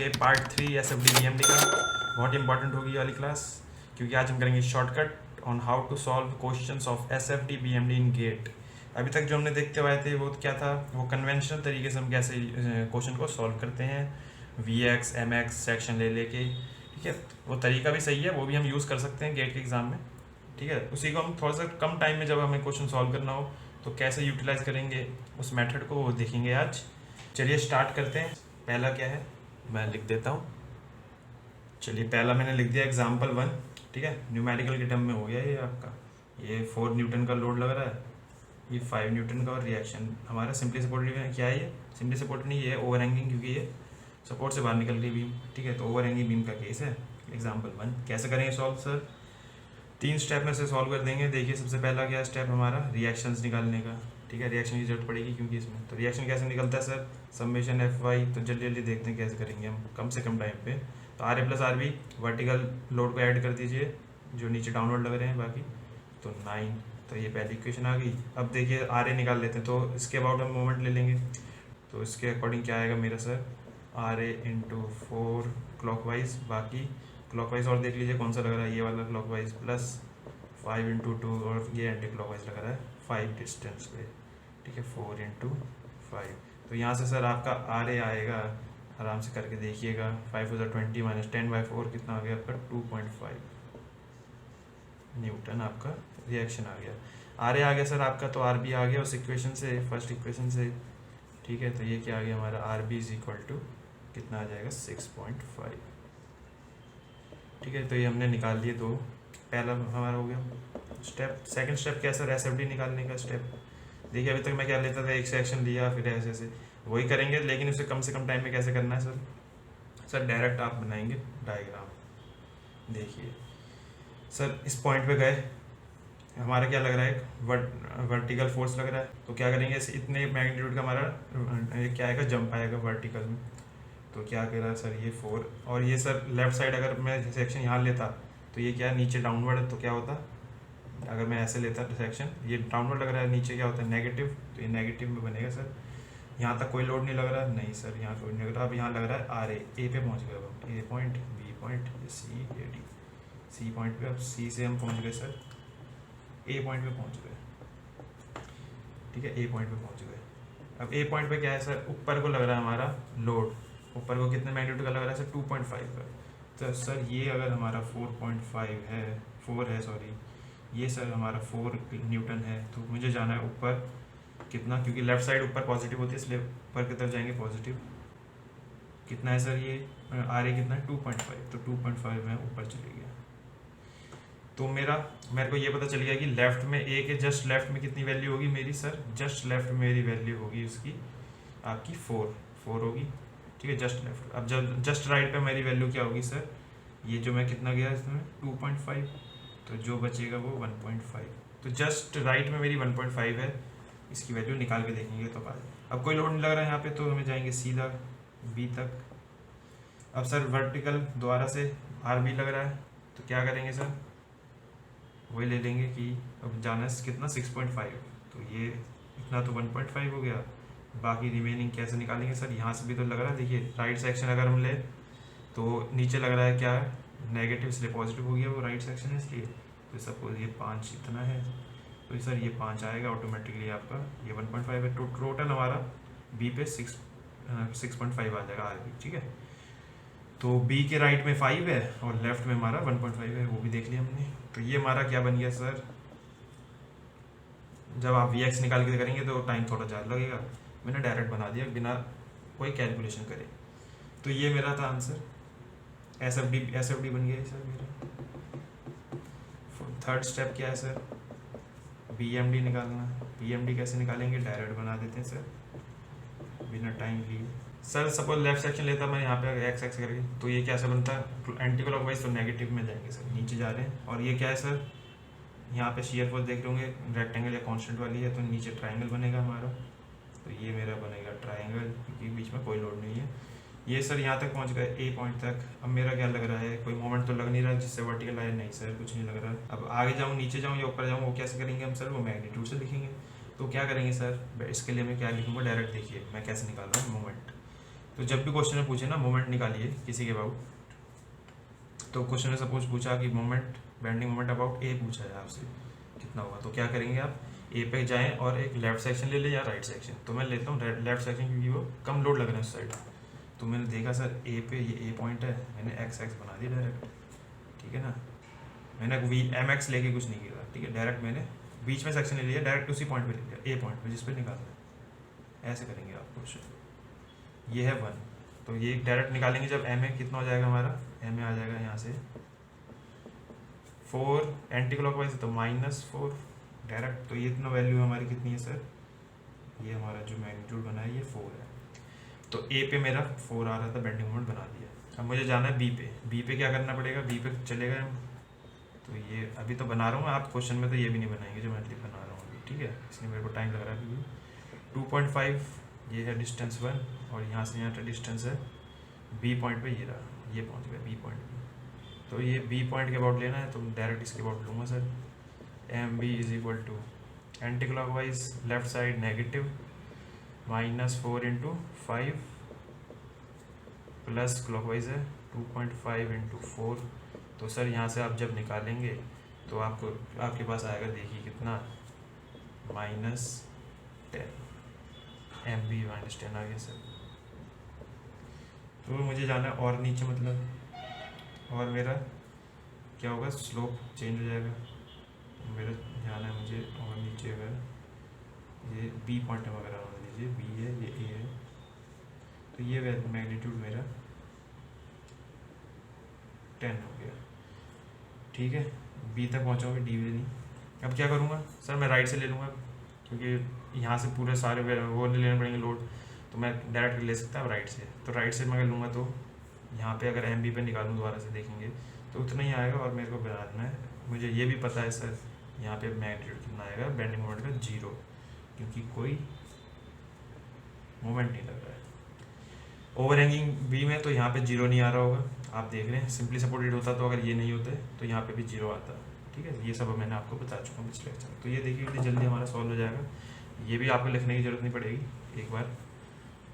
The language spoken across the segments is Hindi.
ओके, पार्ट 3 एसएफडी बीएमडी का बहुत इंपॉर्टेंट होगी ये वाली क्लास, क्योंकि आज हम करेंगे shortcut on how to solve questions of SFD BMD in GATE. अभी तक जो हमने देखते हुए थे वो क्या था, वो कन्वेंशनल तरीके से हम कैसे क्वेश्चन को सॉल्व करते हैं, वीएक्स एमएक्स सेक्शन ले लेके, ठीक है। वो तरीका भी सही है, वो भी हम यूज़ कर सकते हैं गेट के एग्ज़ाम में, ठीक है। उसी को हम थोड़ा सा कम टाइम में जब हमें क्वेश्चन सॉल्व करना हो तो कैसे यूटिलाइज करेंगे उस मेथड को, वो देखेंगे आज। चलिए स्टार्ट करते हैं। पहला क्या है मैं लिख देता हूँ। चलिए पहला मैंने लिख दिया एग्जाम्पल 1, ठीक है। न्यूमेरिकल के टर्म में हो गया ये आपका। ये 4 न्यूटन का लोड लग रहा है, ये 5 न्यूटन का, और रिएक्शन हमारा सिंपली सपोर्टेड है। क्या है ये? सिंपली सपोर्ट नहीं, ये है ओवर हैंगिंग, क्योंकि ये सपोर्ट से बाहर निकल रही बीम, ठीक है। तो ओवर हैंगिंग बीम का केस है एग्जाम्पल 1। कैसे करेंगे सॉल्व सर? 3 स्टेप में से सॉल्व कर देंगे। देखिए सबसे पहला क्या स्टेप हमारा, रिएक्शंस निकालने का, ठीक है। रिएक्शन की जरूरत पड़ेगी क्योंकि इसमें तो रिएक्शन कैसे निकलता है सर, समेशन एफ वाई। तो जल्दी जल्दी देखते हैं कैसे करेंगे हम कम से कम टाइम पे। तो R A plus R B vertical load को ऐड कर दीजिए जो नीचे डाउनवर्ड लग रहे हैं बाकी, तो 9। तो ये पहली इक्वेशन आ गई। अब देखिए आर ए निकाल लेते हैं, तो इसके अबाउट हम मोमेंट ले लेंगे। तो इसके अकॉर्डिंग क्या आएगा मेरा sir, R A into 4 clockwise, बाकी क्लॉकवाइज और देख लीजिए कौन सा लग रहा है, ये वाला क्लॉकवाइज, प्लस 5 इंटू 2, और ये एंटी क्लॉकवाइज लग रहा है 5 डिस्टेंस पे, ठीक है। 4 इंटू 5, तो यहाँ से सर आपका आर ए आएगा, आराम से करके देखिएगा। 5 × 20 माइनस 10/4 कितना आ गया आपका, 2.5 न्यूटन आपका रिएक्शन आ गया। आर ए आ गया सर आपका, तो आर बी आ गया उस इक्वेशन से, फर्स्ट इक्वेशन से, ठीक है। तो ये क्या आ गया हमारा, R B is equal to कितना आ जाएगा, 6.5, ठीक है। तो ये हमने निकाल लिए दो। पहला हमारा हो गया स्टेप। सेकंड स्टेप क्या है सर, एसएफडी निकालने का स्टेप। देखिए अभी तक मैं क्या लेता था, एक सेक्शन लिया फिर ऐसे ऐसे, वही करेंगे, लेकिन उसे कम से कम टाइम में कैसे करना है सर? सर डायरेक्ट आप बनाएंगे डायग्राम। देखिए सर इस पॉइंट पे गए, हमारा क्या लग रहा है, एक वर्टिकल फोर्स लग रहा है। तो क्या करेंगे, इतने मैग्नीट्यूड का हमारा क्या आएगा, जंप आएगा वर्टिकल में। तो क्या कह रहा है सर, ये 4, और ये सर लेफ्ट साइड अगर मैं सेक्शन यहाँ लेता तो ये क्या है, नीचे डाउनवर्ड है, तो क्या होता, अगर मैं ऐसे लेता सेक्शन, ये डाउनवर्ड लग रहा है, नीचे क्या होता है नेगेटिव, तो ये नेगेटिव में बनेगा सर। यहाँ तक कोई लोड नहीं लग रहा, नहीं सर यहाँ कोई नहीं लग रहा। अब यहाँ लग रहा है आर ए पे पहुँच गए, अब A point, B point, C, A D, C point पे। अब सी से हम पहुँच गए सर ए पॉइंट पे पहुँच गए, ठीक है। ए पॉइंट पे पहुँच गए। अब ए पॉइंट पे क्या है सर, ऊपर को लग रहा है हमारा लोड, ऊपर को कितने मैग्नीट्यूड का लग रहा है सर, 2.5 का। तो सर ये अगर हमारा 4.5 है, 4 है सॉरी, ये सर हमारा 4 न्यूटन है, तो मुझे जाना है ऊपर कितना, क्योंकि लेफ्ट साइड ऊपर पॉजिटिव होती है, इसलिए ऊपर की तरफ जाएंगे पॉजिटिव। कितना है सर ये आर ए कितना है, 2.5, तो 2.5 में ऊपर चले गया। तो मेरे को ये पता चल गया कि लेफ्ट में ए के जस्ट लेफ्ट में कितनी वैल्यू होगी मेरी सर, जस्ट लेफ्ट में मेरी वैल्यू होगी उसकी आपकी 4 होगी, ठीक है, जस्ट लेफ्ट। अब जब जस्ट राइट पे मेरी वैल्यू क्या होगी सर, ये जो मैं कितना गया इसमें 2.5, तो जो बचेगा वो 1.5। तो जस्ट राइट में मेरी 1.5 है, इसकी वैल्यू निकाल के देखेंगे तो बाद। अब कोई लोड नहीं लग रहा है यहाँ पे, तो हमें जाएंगे सीधा बी तक। अब सर वर्टिकल द्वारा से आर बी लग रहा है, तो क्या करेंगे सर, वही ले लेंगे कि अब जाना है कितना 6.5, तो ये इतना तो 1.5 हो गया, बाकी रिमेनिंग कैसे निकालेंगे सर? यहाँ से भी तो लग रहा है, देखिए राइट सेक्शन अगर हम ले तो नीचे लग रहा है क्या है, नेगेटिव, इसलिए पॉजिटिव हो गया वो राइट सेक्शन है, इसलिए। तो सपोज ये 5 इतना है, तो सर ये 5 आएगा ऑटोमेटिकली आपका, ये 1.5 है। तो टोटल हमारा बी पे 6.5 आ जाएगा आर बी, ठीक है। तो बी के राइट में 5 है और लेफ्ट में हमारा 1.5 है, वो भी देख लिया हमने। तो ये हमारा क्या बन गया सर, जब आप वी एक्स निकाल के करेंगे तो टाइम थोड़ा ज़्यादा लगेगा, मैंने डायरेक्ट बना दिया बिना कोई कैलकुलेशन करे। तो ये मेरा था आंसर, एस एफ डी बन गया सर मेरा। थर्ड स्टेप क्या है सर, बी एम डी निकालना। बी एम डी कैसे निकालेंगे, डायरेक्ट बना देते हैं सर बिना टाइम लिए। सर सपोज लेफ्ट सेक्शन लेता मैं यहाँ पे एक्स एक्स करके, तो ये कैसे बनता है, एंटी क्लॉकवाइज, तो नेगेटिव में जाएंगे सर, नीचे जा रहे हैं। और ये क्या है सर, यहाँ पे शेयर फोर्स देख रहे होंगे, रेक्टेंगल या कांस्टेंट वाली है, तो नीचे ट्रायंगल बनेगा हमारा। तो ये मेरा बनेगा ट्रायंगल, क्योंकि बीच में कोई लोड नहीं है। ये सर यहाँ तक पहुँच गए ए पॉइंट तक। अब मेरा क्या लग रहा है, कोई मोमेंट तो लग नहीं रहा जिससे वर्टिकल आए, नहीं सर कुछ नहीं लग रहा। अब आगे जाऊँ, नीचे जाऊँ या ऊपर जाऊँ, वो कैसे करेंगे हम सर, वो मैग्नीट्यूड से लिखेंगे। तो क्या करेंगे सर, इसके लिए मैं क्या लिखूँगा, डायरेक्ट देखिए मैं कैसे निकाल रहा हूँ मोमेंट। तो जब भी क्वेश्चन में पूछे ना मोमेंट निकालिए किसी के अबाउट, तो क्वेश्चन ने सपोज पूछा कि मोमेंट, बेंडिंग मोमेंट अबाउट ए पूछा है आपसे कितना होगा, तो क्या करेंगे आप ए पे जाएं और एक लेफ्ट सेक्शन ले लें या राइट सेक्शन। तो मैं लेता हूँ लेफ्ट सेक्शन क्योंकि वो कम लोड लग रहा है उस साइड। तो मैंने देखा सर ए पे ये ए पॉइंट है, मैंने एक्स एक्स बना दिया डायरेक्ट, ठीक है ना, मैंने वी एम एक्स लेके कुछ नहीं किया, ठीक है, डायरेक्ट मैंने बीच में सेक्शन ले लिया, डायरेक्ट उसी पॉइंट पे ले लिया, ए पॉइंट पे जिस पे निकालना है। ऐसे करेंगे आप क्वेश्चन। ये है 1, तो ये डायरेक्ट निकालेंगे जब एम ए कितना हो जाएगा हमारा, एम ए आ जाएगा यहाँ से 4 एंटी क्लॉकवाइज तो -4 डायरेक्ट। तो ये इतना वैल्यू हमारी कितनी है सर, ये हमारा जो मैग्नीट्यूड बना है ये 4 है। तो ए पे मेरा 4 आ रहा था, बेंडिंग मोमेंट बना दिया। अब मुझे जाना है बी पे, बी पे क्या करना पड़ेगा, बी पे चलेगा हम, तो ये अभी तो बना रहा हूँ, आप क्वेश्चन में तो ये भी नहीं बनाएंगे जो मैं बना रहा हूँ अभी, ठीक है, इसलिए मेरे को टाइम लग रहा है। क्योंकि 2.5 ये है डिस्टेंस 1 और यहाँ से यहाँ का डिस्टेंस है बी पॉइंट पे, ये रहा, ये पहुँच गया बी पॉइंट पे। तो ये बी पॉइंट के अबाउट लेना है तो डायरेक्ट इसके अबाउट लूँगा sir, M B is equal to anti clockwise left side negative -4 × 5 plus clockwise है 2.5 × 4। तो सर यहाँ से आप जब निकालेंगे तो आपको आपके पास आएगा, देखिए कितना, -10 एम बी -10 आ गया सर। तो मुझे जाना है और नीचे, मतलब और मेरा क्या होगा, स्लोप चेंज हो जाएगा। मेरा जाना है मुझे और नीचे, अगर ये बी पॉइंट है वगैरह मान लीजिए, बी है ये ए है, तो ये मैग्नीट्यूड मेरा 10 हो गया, ठीक है, बी तक पहुँचाऊँगी, डी भी नहीं। अब क्या करूँगा सर, मैं राइट से ले लूँगा क्योंकि यहाँ से पूरे सारे वो लेने पड़ेंगे लोड, तो मैं डायरेक्ट ले सकता हूँ राइट से। तो राइट से मैं लूँगा तो यहाँ पे अगर एम बी पे निकालूँ दोबारा से देखेंगे तो उतना ही आएगा। और मेरे को बनाना है, मुझे ये भी पता है सर यहाँ पे मैग्नीट्यूड कितना आएगा बेंडिंग मोमेंट का, 0, क्योंकि कोई मोमेंट नहीं लग रहा है। ओवर हैंगिंग बी में तो यहाँ पे 0 नहीं आ रहा होगा, आप देख रहे हैं, सिंपली सपोर्टेड होता तो अगर ये नहीं होते तो यहाँ पे भी 0 आता, ठीक है। ये सब मैंने आपको बता चुका हूँ पिछले लेक्चर में। तो ये देखिए इतनी जल्दी हमारा सॉल्व हो जाएगा, ये भी आपको लिखने की जरूरत नहीं पड़ेगी, एक बार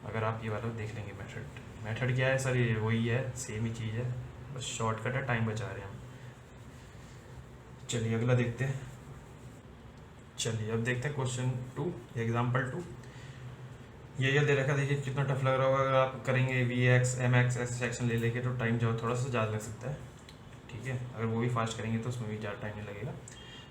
अगर आप ये वाला देख लेंगे। मेथड क्या है सर, ये वही है, सेम ही चीज़ है, बस शॉर्टकट है, टाइम बचा रहे हैं हम। चलिए अगला देखते हैं। चलिए अब देखते हैं क्वेश्चन 2, एग्जाम्पल 2। ये दे रखा, देखिए कितना टफ लग रहा होगा। अगर आप करेंगे V X M X section ले लेके तो टाइम जो थोड़ा सा ज़्यादा लग सकता है, ठीक है। अगर वो भी फास्ट करेंगे तो उसमें भी ज़्यादा टाइम नहीं लगेगा,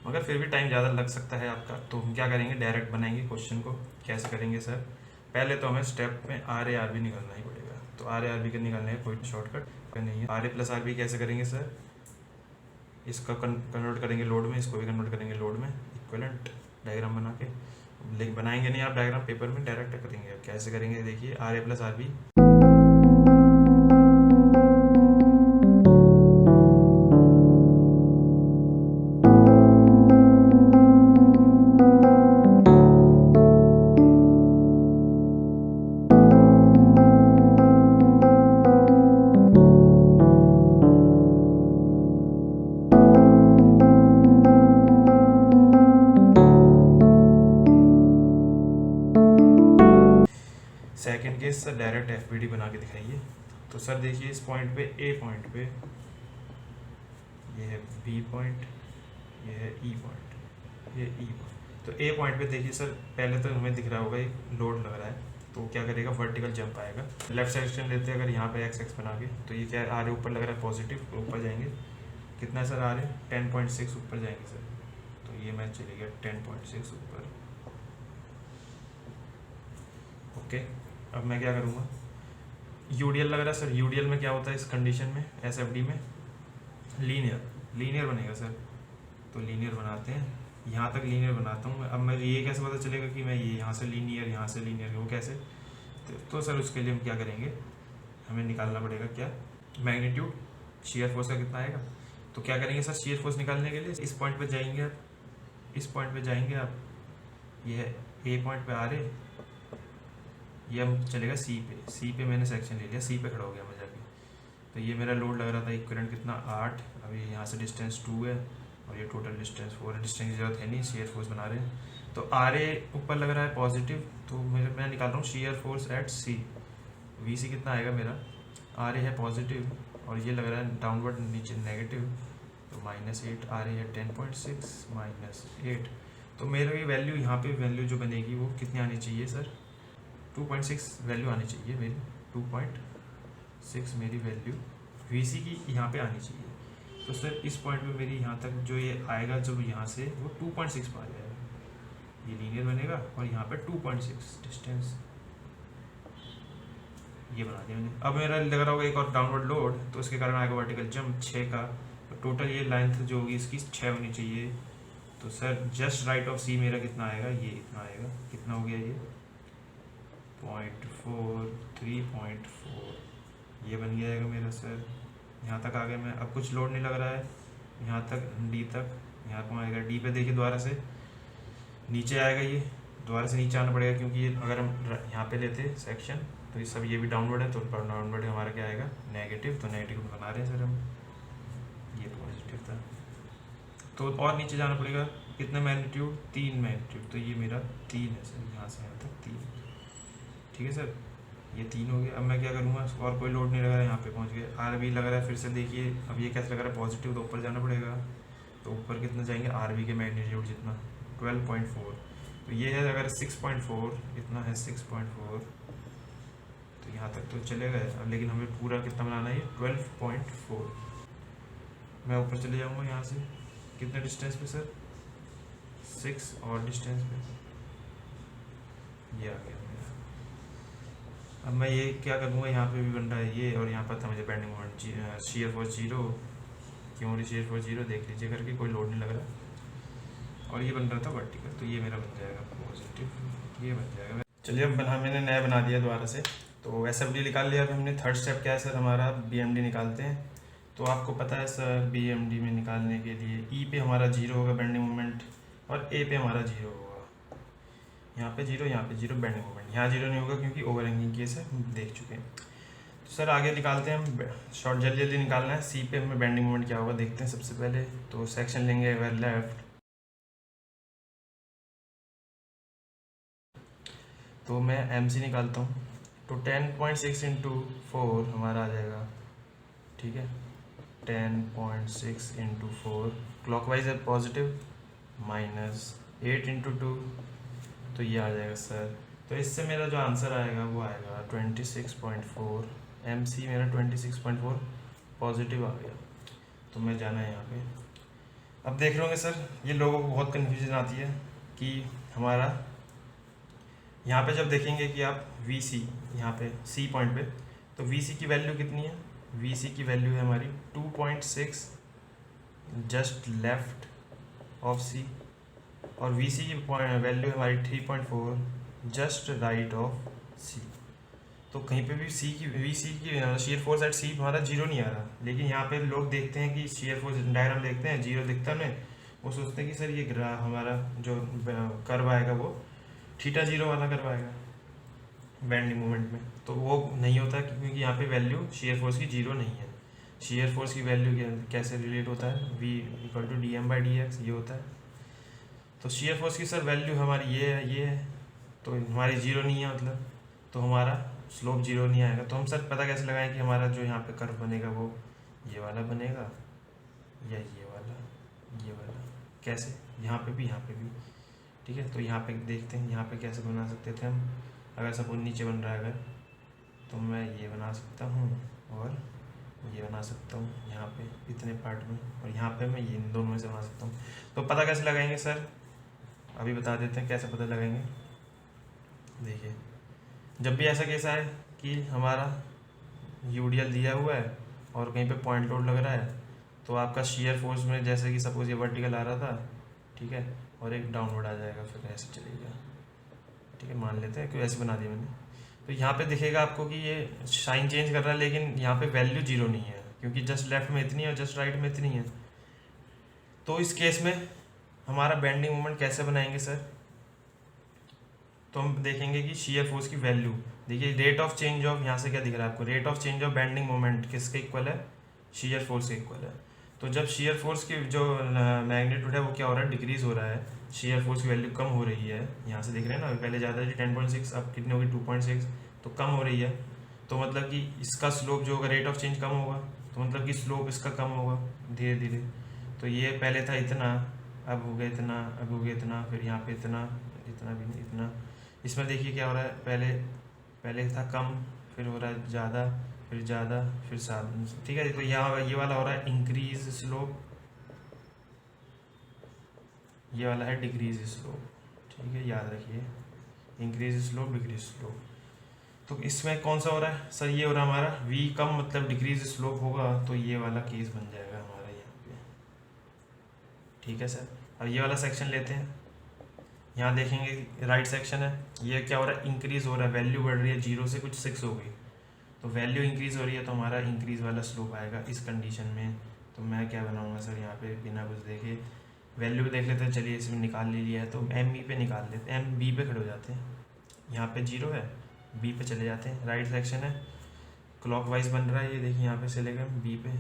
मगर फिर भी टाइम ज़्यादा लग सकता है आपका। तो हम क्या करेंगे, डायरेक्ट बनाएंगे क्वेश्चन को। कैसे करेंगे सर, पहले तो हमें स्टेप में आर ए आर बी निकालना ही पड़ेगा। तो आर ए आर बी का निकालने का कोई शॉर्टकट नहीं है। R A plus R B कैसे करेंगे सर, इसका कन्वर्ट करेंगे लोड में, इसको भी कन्वर्ट करेंगे लोड में, इक्विवेलेंट डायग्राम बना के। लेकिन बनाएंगे नहीं आप डायग्राम, पेपर में डायरेक्ट करेंगे। कैसे करेंगे देखिए, R A plus R B, second case sir direct F B D बना के दिखाइए। तो सर देखिए इस पॉइंट पे, ए पॉइंट पे ये है बी पॉइंट, ये है ई पॉइंट, ये ई पॉइंट। तो ए पॉइंट पे देखिए सर, पहले तो हमें दिख रहा होगा एक लोड लग रहा है, तो क्या करेगा, वर्टिकल जंप आएगा। लेफ्ट सेक्शन लेते हैं अगर यहाँ पे एक्स एक्स बना के, तो ये क्या आ रहे ऊपर लग रहा है पॉजिटिव, तो ऊपर जाएंगे कितना सर आ रहे हैं 10.6 ऊपर जाएंगे सर। तो ये मैच चले गया 10.6 ऊपर, ओके। अब मैं क्या करूँगा, यूडीएल लग रहा है सर। यूडीएल में क्या होता है इस कंडीशन में, एसएफडी में लीनियर बनेगा सर। तो लीनियर बनाते हैं, यहाँ तक लीनियर बनाता हूँ। अब मैं ये कैसे पता चलेगा कि मैं ये यहाँ से लीनियर वो कैसे, तो सर उसके लिए हम क्या करेंगे, हमें निकालना पड़ेगा क्या, मैग्नीट्यूड शियर फोर्स का कितना आएगा। तो क्या करेंगे सर, शियर फोर्स निकालने के लिए इस पॉइंट पे जाएंगे आप, इस पॉइंट पे जाएंगे आप, ये है ए पॉइंट पे आ रहे, ये हम चलेगा सी पे मैंने सेक्शन ले लिया, सी पे खड़ा हो गया मैं जाके। तो ये मेरा लोड लग रहा था इक्विवेलेंट कितना 8, अभी यहाँ से डिस्टेंस 2 है और ये टोटल डिस्टेंस 4 है। डिस्टेंस की जरूरत है नहीं, शियर फोर्स बना रहे हैं। तो आर ए ऊपर लग रहा है पॉजिटिव, तो मैं निकाल रहा हूँ shear force at C. V C कितना आएगा मेरा, आर ए है पॉजिटिव और ये लग रहा है डाउनवर्ड नीचे नेगेटिव, तो -8 आ रही है 10.6 -8, तो मेरी वैल्यू यहाँ पे वैल्यू जो बनेगी वो कितनी आनी चाहिए सर, 2.6 वैल्यू आनी चाहिए मेरी, 2.6 मेरी वैल्यू वीसी की यहाँ पे आनी चाहिए। तो सर इस पॉइंट पे मेरी यहाँ तक जो ये आएगा जब यहाँ से वो 2.6 पर आ जाएगा, ये लीनियर बनेगा और यहाँ पे 2.6 डिस्टेंस ये बना दिया मैंने। अब मेरा लग रहा होगा एक और डाउनवर्ड लोड, तो उसके कारण आएगा वर्टिकल जंप 6 का, तो टोटल ये लेंथ जो होगी इसकी 6 होनी चाहिए। तो सर जस्ट राइट ऑफ सी मेरा कितना आएगा, ये इतना आएगा, कितना हो गया ये 0.4 3.4 ये बन जाएगा मेरा सर। यहाँ तक आ गया मैं, अब कुछ लोड नहीं लग रहा है यहाँ तक डी तक, यहाँ पर आएगा डी पे, देखिए दोबारा से नीचे आएगा, ये दोबारा से नीचे आना पड़ेगा क्योंकि ये अगर हम यहाँ पे लेते सेक्शन तो ये सब ये भी डाउनवर्ड है, तो डाउनवर्ड हमारा क्या आएगा नेगेटिव, तो नेगेटिव बना रहे हैं सर हम, ये पॉजिटिव था, तो और नीचे जाना पड़ेगा कितना मैग्नीट्यूड, 3 मैग्नीट्यूड, तो ये मेरा 3 है सर, यहाँ से यहाँ तक 3, ठीक है सर, ये 3 हो गया। अब मैं क्या करूँगा, और कोई लोड नहीं लग रहा है, यहाँ पे पहुँच गए, आर बी लग रहा है, फिर से देखिए अब ये कैसे लग रहा है पॉजिटिव, तो ऊपर जाना पड़ेगा, तो ऊपर कितना जाएंगे आर बी के मैग्नीट्यूड जितना 12.4, तो ये है अगर 6.4 इतना है 6.4, तो यहाँ तक तो चले गए। अब लेकिन हमें पूरा कितना बनाना है, 12.4, मैं ऊपर चले जाऊँगा यहाँ से कितने डिस्टेंस पे सर, 6 और डिस्टेंस पे, ये आ गया मेरा। अब मैं ये क्या करूँगा, यहाँ पे भी बन रहा है ये, और यहाँ पर था मुझे बेंडिंग मोमेंट शियर फोर्स 0, क्यों शियर फोर्स 0 देख लीजिए करके, कोई लोड नहीं लग रहा, और ये बन रहा था वर्टिकल, तो ये मेरा बन जाएगा पॉजिटिव, ये बन जाएगा। चलिए अब मैंने नया बना दिया दोबारा से, तो एसएफडी निकाल लिया। अब हमने थर्ड स्टेप क्या है सर, हमारा बीएमडी निकालते हैं। तो आपको पता है सर बीएमडी में निकालने के लिए ई पे हमारा 0 होगा बेंडिंग मोमेंट, और ए पे हमारा 0 होगा, यहाँ पे 0 यहाँ पे 0 बेंडिंग मोमेंट, यहाँ 0 नहीं होगा क्योंकि ओवर हैंगिंग केस है, हम देख चुके हैं। तो सर आगे निकालते हैं हम, शॉर्ट जल्दी जल्दी निकालना है। सी पे हमें बेंडिंग मोमेंट क्या होगा देखते हैं सबसे पहले, तो सेक्शन लेंगे अगर लेफ्ट, तो मैं एम सी निकालता हूँ, तो 10.6 इंटू 4 हमारा आ जाएगा, ठीक है, 10.6 इंटू 4 क्लॉकवाइज है पॉजिटिव, -8 इंटू 2, तो ये आ जाएगा सर। तो इससे मेरा जो आंसर आएगा वो आएगा 26.4, एम सी मेरा 26.4 पॉजिटिव आ गया। तो मैं जाना है यहाँ पे, अब देख रहे होंगे सर ये लोगों को बहुत कन्फ्यूजन आती है कि हमारा यहाँ पे जब देखेंगे कि आप वी सी यहाँ पे सी पॉइंट पे, तो वी सी की वैल्यू कितनी है, वी सी की वैल्यू है हमारी 2.6 जस्ट लेफ्ट ऑफ सी, और वी सी की वैल्यू है हमारी 3.4 जस्ट राइट ऑफ सी। तो कहीं पे भी सी की वी सी की शेयर फोर्स एट सी हमारा 0 नहीं आ रहा, लेकिन यहाँ पे लोग देखते हैं कि शेयर फोर्स डायग्राम देखते हैं 0 दिखता है, वो सोचते हैं कि सर ये हमारा जो कर्व आएगा वो थीटा 0 वाला कर्व आएगा बेंडिंग मोमेंट में, तो वो नहीं होता क्योंकि यहाँ पे वैल्यू शेयर फोर्स की 0 नहीं है। शेयर फोर्स की वैल्यू कैसे रिलेट होता है, v इक्वल टू dm/dx ये होता है। तो शेयर फोर्स की सर वैल्यू हमारी ये है, तो हमारी 0 नहीं है, मतलब तो हमारा स्लोप 0 नहीं आएगा। तो हम सर पता कैसे लगाएं कि हमारा जो यहाँ पे कर्व बनेगा वो ये वाला बनेगा या ये वाला कैसे, यहाँ पे भी ठीक है। तो यहाँ पे देखते हैं यहाँ पे कैसे बना सकते थे हम, अगर सपोज नीचे बन रहा है अगर, तो मैं ये बना सकता हूँ और ये बना सकता हूँ यहाँ पे इतने पार्ट में, और यहाँ पे मैं ये इन दोनों में से बना सकता हूँ। तो पता कैसे लगाएंगे सर, अभी बता देते हैं कैसे पता लगाएंगे। देखिए जब भी ऐसा केस आए कि हमारा यूडीएल दिया हुआ है और कहीं पे पॉइंट लोड लग रहा है, तो आपका शेयर फोर्स में जैसे कि सपोज ये वर्टिकल आ रहा था, ठीक है, और एक डाउनवर्ड आ जाएगा, फिर ऐसे चलेगा, ठीक है, मान लेते हैं कि ऐसे बना दिया मैंने। तो यहाँ पे दिखेगा आपको कि ये साइन चेंज कर रहा है, लेकिन यहाँ पे वैल्यू 0 नहीं है क्योंकि जस्ट लेफ्ट में इतनी है और जस्ट राइट में इतनी है। तो इस केस में हमारा बेंडिंग मोमेंट कैसे बनाएंगे सर, तो हम देखेंगे कि शेयर फोर्स की वैल्यू, देखिए रेट ऑफ चेंज ऑफ, यहाँ से क्या दिख रहा है आपको, rate of change of bending moment किसके इक्वल है, शेयर फोर्स के इक्वल है। तो जब शेयर फोर्स की जो मैग्नीट्यूड है वो क्या हो रहा है, डिक्रीज हो रहा है, शेयर फोर्स की वैल्यू कम हो रही है, यहाँ से देख रहे हैं ना, पहले ज़्यादा थी 10.6, अब कितनी होगी 2.6, तो कम हो रही है। तो मतलब कि इसका स्लोप जो होगा, रेट ऑफ चेंज कम होगा, तो मतलब कि स्लोप इसका कम होगा धीरे धीरे। तो ये पहले था इतना, अब हो गया इतना, अब हो गया इतना, फिर यहाँ पे इतना, इतना भी नहीं, इतना। इसमें देखिए क्या हो रहा है, पहले पहले था कम, फिर हो रहा है ज़्यादा, फिर ज़्यादा, फिर साथ, ठीक है। तो यहाँ ये वाला हो रहा है इंक्रीज स्लोप, ये वाला है डिक्रीज स्लोप, ठीक है, याद रखिए, इंक्रीज स्लोप डिक्रीज स्लोप। तो इसमें कौन सा हो रहा है सर, ये हो रहा है हमारा v कम, मतलब डिक्रीज स्लोप होगा, तो ये वाला केस बन जाएगा हमारा यहाँ पे, ठीक है सर। अब ये वाला सेक्शन लेते हैं, यहाँ देखेंगे राइट सेक्शन है, ये क्या हो रहा है, इंक्रीज हो रहा है, वैल्यू बढ़ रही है, 0 से कुछ 6 हो गई, तो वैल्यू इंक्रीज हो रही है, तो हमारा इंक्रीज वाला स्लोप आएगा इस कंडीशन में। तो मैं क्या बनाऊंगा सर, यहाँ पे बिना कुछ देखे वैल्यू भी देख लेते हैं, चलिए इसमें निकाल लिया है, तो एम ई पे निकाल लेते हैं, एम बी पे खड़े हो जाते हैं, यहाँ पे 0 है, बी पे चले जाते हैं, राइट सेक्शन है, क्लॉकवाइज बन रहा है, ये देखिए यहाँ पे चलेगा बी पे,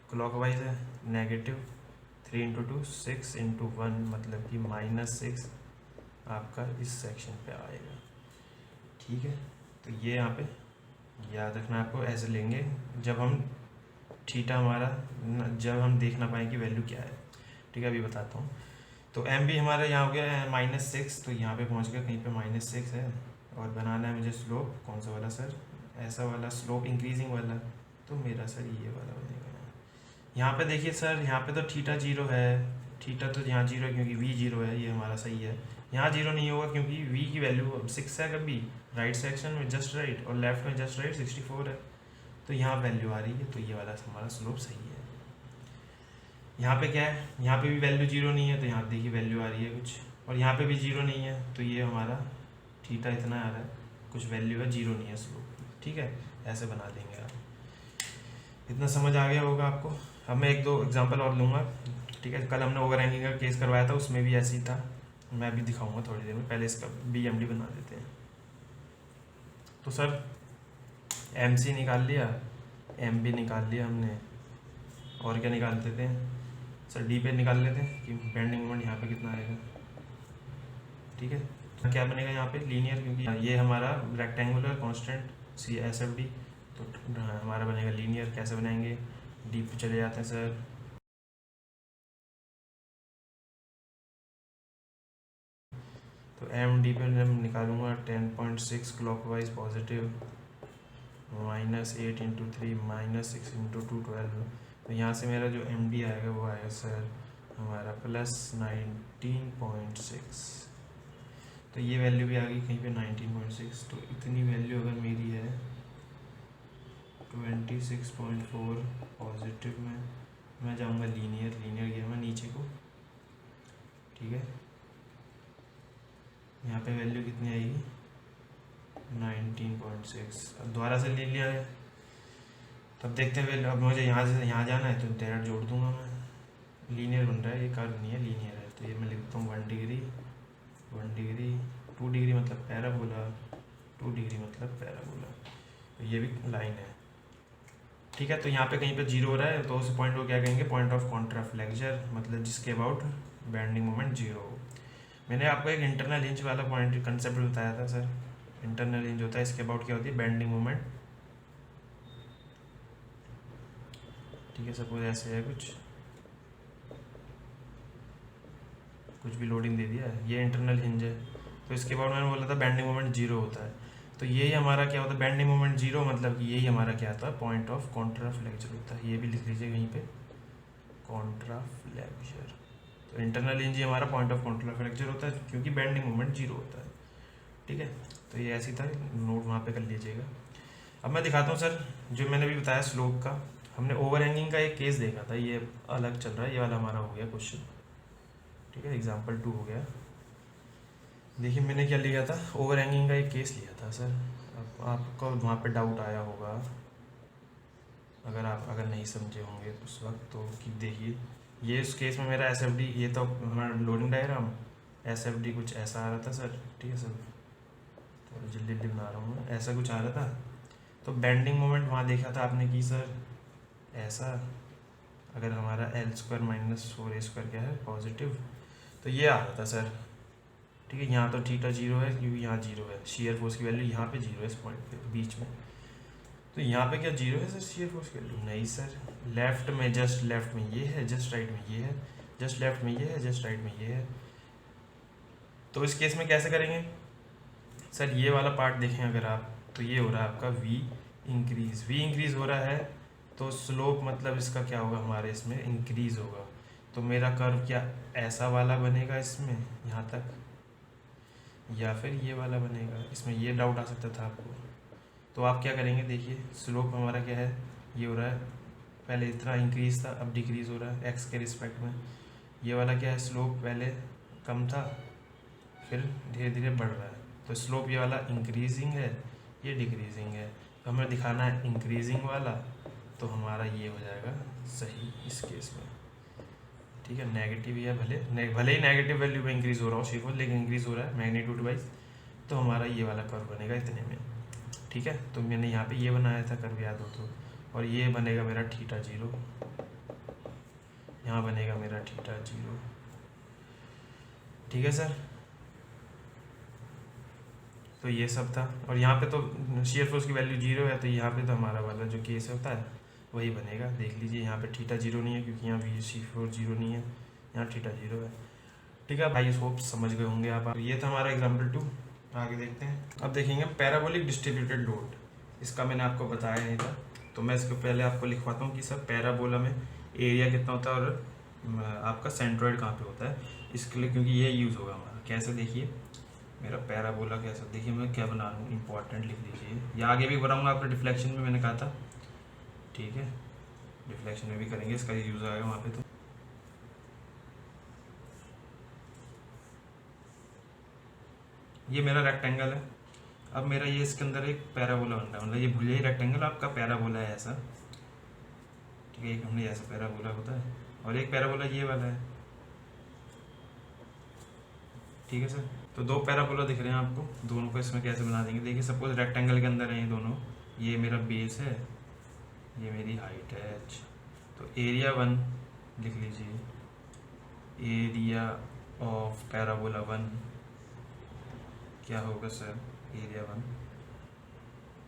क्लॉकवाइज है, नेगेटिव 3 इंटू 2 6 इंटू 1, मतलब कि -6 आपका इस सेक्शन पे आएगा, ठीक है। तो ये यहाँ पे याद रखना, आपको ऐसे लेंगे जब हम थीटा हमारा, जब हम देख ना पाए कि वैल्यू क्या है, ठीक है, अभी बताता हूँ। तो एम भी हमारा यहाँ हो गया है -6, तो यहाँ पे पहुँच गया, कहीं पे -6 है, और बनाना है मुझे स्लोप, कौन सा वाला सर, ऐसा वाला स्लोप, इंक्रीजिंग वाला, तो मेरा सर ये वाला बनेगा। यहाँ पे देखिए सर, यहाँ पे तो थीटा 0 है, थीटा तो यहाँ 0 है क्योंकि v 0 है, ये हमारा सही है। यहाँ 0 नहीं होगा क्योंकि v की वैल्यू 6 है कभी, राइट सेक्शन में जस्ट राइट, और लेफ्ट में जस्ट राइट 64 है, तो यहाँ वैल्यू आ रही है, तो ये वाला हमारा स्लोप सही है। यहाँ पे क्या है, यहाँ पे भी वैल्यू 0 नहीं है, तो यहाँ देखिए वैल्यू आ रही है कुछ, और यहाँ पे भी 0 नहीं है, तो ये हमारा थीटा इतना आ रहा है, कुछ वैल्यू है, 0 नहीं है स्लोप, ठीक है, ऐसे बना देंगे आप। इतना समझ आ गया होगा आपको। अब मैं 1-2 एग्जांपल और लूँगा, ठीक है। कल हमने ओवर हैंगिंग का केस करवाया था, उसमें भी ऐसे ही था, मैं भी दिखाऊंगा थोड़ी देर में, पहले इसका BMD बना देते हैं। तो सर MC निकाल लिया, MB निकाल लिया हमने, और क्या निकाल देते हैं सर, D पे निकाल लेते हैं कि बेंडिंग मोमेंट यहाँ पे कितना आएगा, ठीक है। क्या बनेगा यहाँ पे, लीनियर, क्योंकि ये हमारा रेक्टेंगुलर कांस्टेंट SFD, तो हमारा बनेगा लीनियर। कैसे बनाएंगे, D पे चले जाते हैं सर, तो MD पे मैं निकालूंगा 10.6 क्लॉकवाइज पॉजिटिव, -8 इंटू 3 -6 इंटू 2 12, तो यहाँ से मेरा जो MD आएगा वो आएगा सर हमारा +19.6, तो ये वैल्यू भी आ गई कहीं पे 19.6, तो इतनी वैल्यू अगर मेरी है 26.4 पॉजिटिव में, मैं जाऊँगा लीनियर, लीनियर गया मैं नीचे को, ठीक है। यहाँ पे वैल्यू कितनी आएगी 19.6, अब दोबारा से ले लिया है, तब देखते हैं। अब मुझे यहाँ से यहाँ जाना है, तो डायरेक्ट जोड़ दूंगा मैं, लीनियर बन रहा है, ये कर्व नहीं है, लीनियर है, तो ये मैं लिखता हूँ 1 डिग्री 1 डिग्री, 2 डिग्री मतलब पैराबोला, 2 डिग्री मतलब पैराबोला, तो ये भी लाइन है, ठीक है। तो यहाँ पे कहीं पे 0 हो रहा है, तो उस पॉइंट को क्या कहेंगे, पॉइंट ऑफ कॉन्ट्राफ्लेक्चर, मतलब जिसके अबाउट बेंडिंग मोमेंट 0 हो। मैंने आपको एक इंटरनल हिंज वाला पॉइंट कंसेप्ट बताया था सर, इंटरनल हिंज होता है, इसके अबाउट क्या होती है, बेंडिंग मोमेंट, ठीक है। सपोज ऐसे है कुछ भी लोडिंग दे दिया है, ये इंटरनल हिंज है, तो इसके बाद मैंने बोला था बेंडिंग मोमेंट 0 होता है, तो यही हमारा क्या होता है, बेंडिंग मोमेंट 0 मतलब कि यही हमारा क्या होता है, पॉइंट ऑफ कॉन्ट्राफ्लेक्चर होता है, ये भी लिख लीजिए कहीं पे, कॉन्ट्राफ्लेक्चर। तो इंटरनल हिंज हमारा पॉइंट ऑफ कॉन्ट्राफ्लेक्चर होता है क्योंकि बेंडिंग मोमेंट 0 होता है, ठीक है। तो ये ऐसी था, नोट वहाँ पे कर लीजिएगा। अब मैं दिखाता हूँ सर, जो मैंने भी बताया स्लोप का, हमने ओवर हैंगिंग का एक केस देखा था, ये अलग चल रहा है, ये वाला हमारा हो गया क्वेश्चन, ठीक है, एग्जाम्पल 2 हो गया। देखिए मैंने क्या लिया था, ओवर हैंगिंग का एक केस लिया था सर, अब आपको वहाँ पे डाउट आया होगा, अगर नहीं समझे होंगे उस वक्त, तो कि देखिए ये इस केस में मेरा SFD, ये तो हमारा लोडिंग डायग्राम, SFD कुछ ऐसा आ रहा था सर, ठीक है सर, तो जल्दी जल्दी बना रहा हूँ मैं, ऐसा कुछ आ रहा था। तो बेंडिंग मोमेंट वहाँ देखा था आपने कि सर ऐसा, अगर हमारा L² - 4A² क्या है पॉजिटिव, तो ये आ रहा था सर, ठीक है। यहाँ तो थीटा 0 है क्योंकि यहाँ 0 है, शियर फोर्स की वैल्यू यहाँ पे 0 है, इस पॉइंट पे बीच में, तो यहाँ पे क्या जीरो है सर शियर फोर्स की वैल्यू? नहीं सर, लेफ्ट में जस्ट लेफ्ट में ये है, जस्ट राइट में ये है, जस्ट लेफ्ट में ये है, जस्ट राइट में ये है। तो इस केस में कैसे करेंगे सर? ये वाला पार्ट देखें अगर आप, तो ये हो रहा है आपका वी इंक्रीज हो रहा है, तो स्लोप मतलब इसका क्या होगा, हमारे इसमें इंक्रीज होगा। तो मेरा कर्व क्या ऐसा वाला बनेगा इसमें यहाँ तक, या फिर ये वाला बनेगा? इसमें ये डाउट आ सकता था आपको। तो आप क्या करेंगे, देखिए स्लोप हमारा क्या है, ये हो रहा है, पहले इतना इंक्रीज था अब डिक्रीज हो रहा है एक्स के रिस्पेक्ट में। ये वाला क्या है, स्लोप पहले कम था फिर धीरे धीरे बढ़ रहा है, तो स्लोप ये वाला इंक्रीजिंग है, ये डिक्रीजिंग है। तो हमें दिखाना है इंक्रीजिंग वाला, तो हमारा ये हो जाएगा सही इस केस में। ठीक है, नेगेटिव या भले ही नेगेटिव वैल्यू में इंक्रीज हो रहा हो शेप, लेकिन इंक्रीज हो रहा है मैग्नीट्यूड वाइज, तो हमारा ये वाला कर्व बनेगा इतने में। ठीक है, तो मैंने यहाँ पे ये बनाया था कर्व, याद हो तो, और ये बनेगा मेरा थीटा 0, यहाँ बनेगा मेरा थीटा 0। ठीक है सर, तो ये सब था, और यहाँ पे तो शियर फोर्स की वैल्यू 0 है, तो यहाँ पे तो हमारा वाला जो केस होता है वही बनेगा। देख लीजिए यहाँ पे थीटा 0 नहीं है, क्योंकि यहाँ वी शियर फोर्स 0 नहीं है, यहाँ थीटा 0 है। ठीक है भाई, होप समझ गए होंगे आप। ये था हमारा एग्जाम्पल 2, आगे देखते हैं। अब देखेंगे पैराबोलिक डिस्ट्रीब्यूटेड लोड, इसका मैंने आपको बताया नहीं था, तो मैं इसको पहले आपको लिखवाता हूँ कि सर पैराबोला में एरिया कितना होता है और आपका सेंट्रॉइड कहाँ पे होता है, इसके लिए, क्योंकि ये यूज़ होगा हमारा। कैसे, देखिए मेरा पैराबोला कैसा, देखिए मैं क्या बना रहा हूँ, इंपॉर्टेंट लिख लीजिए, या आगे भी बनाऊँगा आपके डिफ्लेक्शन में, मैंने कहा था। ठीक है, डिफ्लेक्शन में भी करेंगे, इसका यूज़ आएगा वहाँ पे। तो ये मेरा रेक्टेंगल है, अब मेरा ये इसके अंदर एक पैराबोला बन रहा है, मतलब ये भूलिए रेक्टेंगल आपका पैराबोला है ऐसा। ठीक है, एक हमने ऐसा पैराबोला होता है, और एक पैराबोला ये वाला है। ठीक है सर, तो दो पैराबोला दिख रहे हैं आपको, दोनों को इसमें कैसे बना देंगे। देखिए सपोज रेक्टेंगल के अंदर है ये दोनों, ये मेरा बेस है, ये मेरी हाइट है h। तो एरिया 1 लिख लीजिए, एरिया ऑफ पैराबोला 1 क्या होगा सर, एरिया 1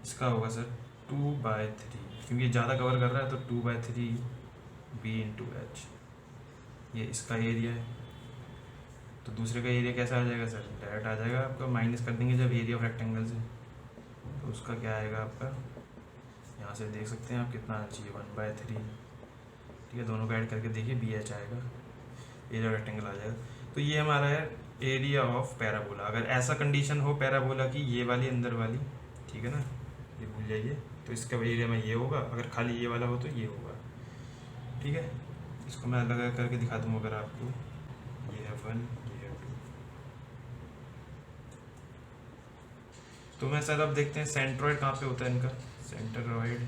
इसका होगा सर 2/3, क्योंकि ज़्यादा कवर कर रहा है, तो 2/3 b/h, ये इसका एरिया है। तो दूसरे का एरिया कैसा आ जाएगा सर, डायरेक्ट आ जाएगा आपका, माइनस कर देंगे जब एरिया ऑफ रेक्टेंगल से, तो उसका क्या आएगा आपका, यहाँ से देख सकते हैं आप कितना आना चाहिए, 1/3। ठीक है, दोनों को ऐड करके देखिए BH आएगा, एरिया ऑफ रेक्टेंगल आ जाएगा। तो ये हमारा है एरिया ऑफ पैराबोला। अगर ऐसा कंडीशन हो पैराबोला की, ये वाली अंदर वाली, ठीक है ना, ये भूल जाइए, तो इसका एरिया में ये होगा, अगर खाली ये वाला हो तो ये होगा। ठीक है, इसको मैं अलग करके दिखा दूँगा अगर आपको, ये है 1, ये है 2। तो मैं सर अब देखते हैं सेंट्रॉइड कहाँ पे होता है इनका, सेंट्रॉइड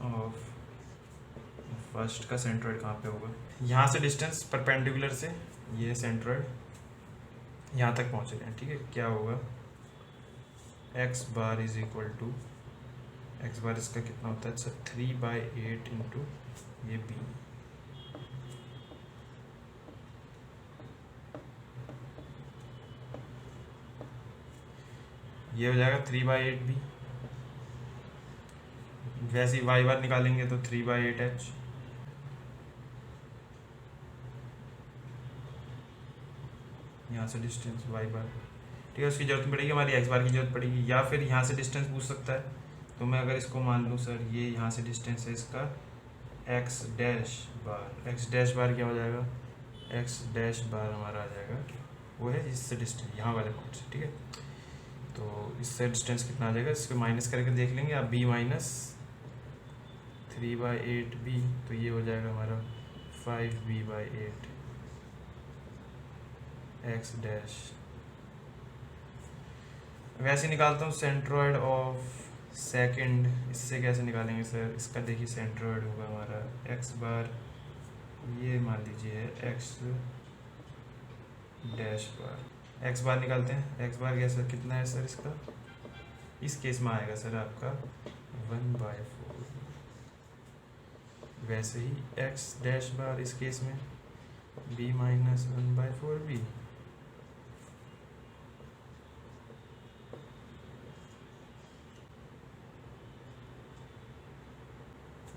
ऑफ फर्स्ट का सेंट्रॉइड कहाँ पे होगा, यहाँ से डिस्टेंस परपेंडिकुलर से ये सेंट्रॉइड यहाँ तक पहुँच रहे हैं। ठीक है, क्या होगा, x bar is equal to, X bar इसका कितना होता है सर, 3/8 इंटू ये b। ये हो जाएगा 3/8 b, वैसे ही y बार निकालेंगे तो 3/8h। यहाँ से डिस्टेंस y बार, ठीक है, उसकी जरूरत पड़ेगी, हमारी x बार की जरूरत पड़ेगी, या फिर यहाँ से डिस्टेंस पूछ सकता है। तो मैं अगर इसको मान लूँ सर, ये यहाँ से डिस्टेंस है इसका x डैश बार क्या हो जाएगा, x डैश बार हमारा आ जाएगा, वो है इससे डिस्टेंस यहाँ वाले पॉइंट से। ठीक है, तो इससे डिस्टेंस कितना आ जाएगा, इसको माइनस करके देख लेंगे आप, b माइनस 3/8b, तो ये हो जाएगा हमारा 5b/8 x डैश। वैसे निकालता हूँ सेंट्रॉइड ऑफ सेकंड, इससे कैसे निकालेंगे सर, इसका देखिए सेंट्रॉइड होगा हमारा x बार, ये मान लीजिए है x डैश बार, x बार निकालते हैं, x बार कैसा कितना है सर इसका, इस केस में आएगा सर आपका 1/4। वैसे ही x डैश बार इस केस में b माइनस 1/4b।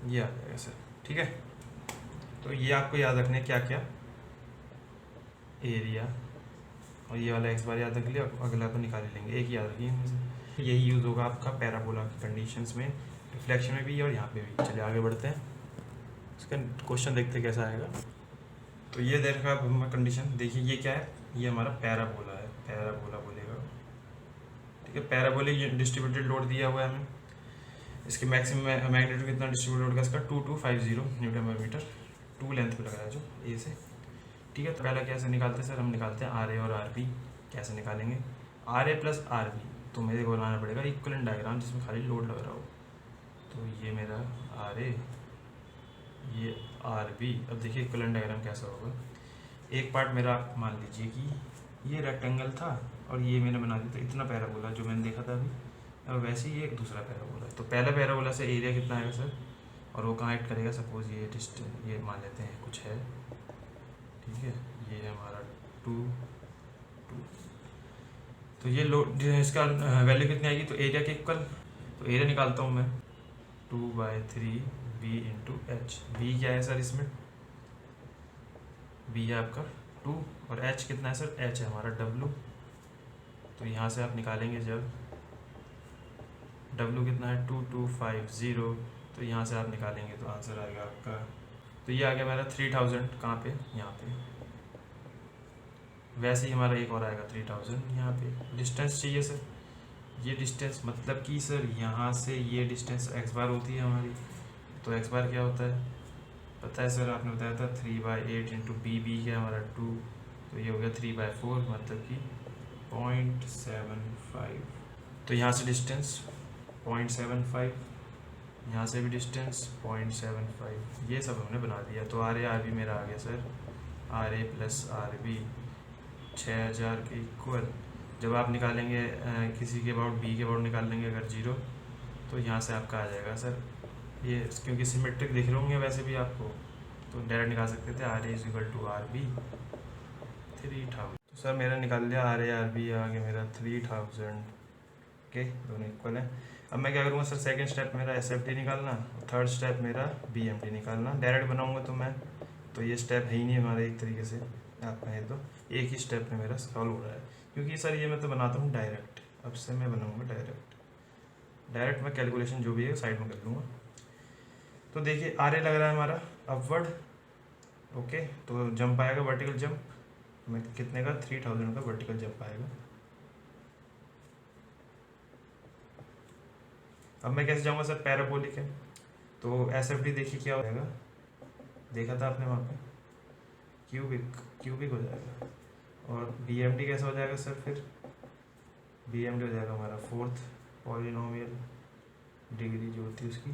ये आ जाएगा सर। ठीक है, तो ये आपको याद रखने क्या क्या, एरिया और ये वाला एक्स बार याद रख लिया, अगला तो निकाल ही लेंगे, एक याद रखिए इनमें से। यही यूज़ होगा आपका पैराबोला की कंडीशंस में, रिफ्लेक्शन में भी और यहाँ पे भी। चलिए आगे बढ़ते हैं, इसका क्वेश्चन देखते कैसा आएगा। तो ये देखा आप कंडीशन, देखिए ये क्या है, ये हमारा पैराबोला है, पैराबोला बोलेगा। ठीक है, पैराबोलिक डिस्ट्रीब्यूटेड लोड दिया हुआ है हमें, इसकी मैक्सिमम मैग्नीट्यूड कितना डिस्ट्रीब्यूटेड लोड का, इसका 2250 न्यूटन पर मीटर, 2 लेंथ पे लगा है जो ए से। ठीक है, तो पहला कैसे निकालते हैं सर, हम निकालते हैं आर ए और आर बी। कैसे निकालेंगे, R A plus R B, तो मेरे को बनाना पड़ेगा इक्वलेंट डायग्राम जिसमें खाली लोड लग रहा हो। तो ये मेरा आर ए, ये आर बी। अब देखिए इक्वलेंट डायग्राम कैसा होगा, एक पार्ट मेरा मान लीजिए कि ये रेक्टेंगल था और ये मैंने बना दिया था इतना पैराबोला जो मैंने देखा था अभी, और वैसे ही एक दूसरा पैराबोला। तो पहला पैराबोला से एरिया कितना आएगा सर, और वो कहाँ एक्ट करेगा, सपोज ये डिस्टेंस ये मान लेते हैं कुछ है। ठीक है, ये है हमारा 2 2, तो ये लोड इसका वैल्यू कितनी आएगी, तो एरिया के इक्वल। तो एरिया निकालता हूँ मैं, 2/3 बी इंटू एच। बी क्या है सर इसमें, बी है आपका 2 और एच कितना है सर, एच है हमारा डब्लू। तो यहाँ से आप निकालेंगे जब डब्लू कितना है 2250, तो यहाँ से आप निकालेंगे तो आंसर आएगा आपका, तो ये आ गया मेरा 3000, कहाँ पे, यहाँ पे। वैसे ही हमारा एक और आएगा 3000 यहाँ पे। डिस्टेंस चाहिए सर, ये डिस्टेंस मतलब कि सर यहाँ से ये डिस्टेंस एक्स बार होती है हमारी। तो एक्स बार क्या होता है पता है सर, आपने बताया था 3/8 इंटू बी, बी क्या हमारा 2, तो ये हो गया 3/4 मतलब कि 0.75। तो यहाँ से डिस्टेंस 0.75, यहाँ से भी डिस्टेंस 0.75, ये सब हमने बना दिया। तो आर ए आर बी मेरा आ गया sir, R A plus R B 6000 के इक्वल। जब आप निकालेंगे किसी के अबाउट बी के अबाउट निकाल लेंगे अगर 0, तो यहाँ से आपका आ जाएगा सर ये, क्योंकि सिमेट्रिक दिख रहे होंगे वैसे भी आपको, तो डायरेक्ट निकाल सकते थे R A is equal to R B 3000। तो सर मेरा निकाल लिया आर ए आर बी, आ गया मेरा 3000 के, दोनों इक्वल हैं। अब मैं क्या करूँगा सर, सेकंड स्टेप मेरा एस एफ डी निकालना, थर्ड स्टेप मेरा बी एम डी निकालना। डायरेक्ट बनाऊँगा तो मैं, तो ये स्टेप है ही नहीं हमारा, एक तरीके से आप कहें तो एक ही स्टेप में मेरा सॉल्व हो रहा है, क्योंकि सर ये मैं तो बनाता हूँ डायरेक्ट। अब से मैं बनाऊँगा डायरेक्ट मैं कैलकुलेशन जो भी है साइड में कर लूँगा। तो देखिए आर ए लग रहा है हमारा अपवर्ड, ओके, तो जंप आएगा वर्टिकल जंप, मैं कितने का 3000 का वर्टिकल जंप आएगा। अब मैं कैसे जाऊँगा सर, पैराबोलिक है तो एस एफ डी देखिए क्या हो जाएगा, देखा था आपने वहाँ पे क्यूबिक हो जाएगा। और बी एम डी कैसा हो जाएगा सर, फिर बी एम डी हो जाएगा हमारा फोर्थ पॉलिनोमियल डिग्री जो होती है उसकी।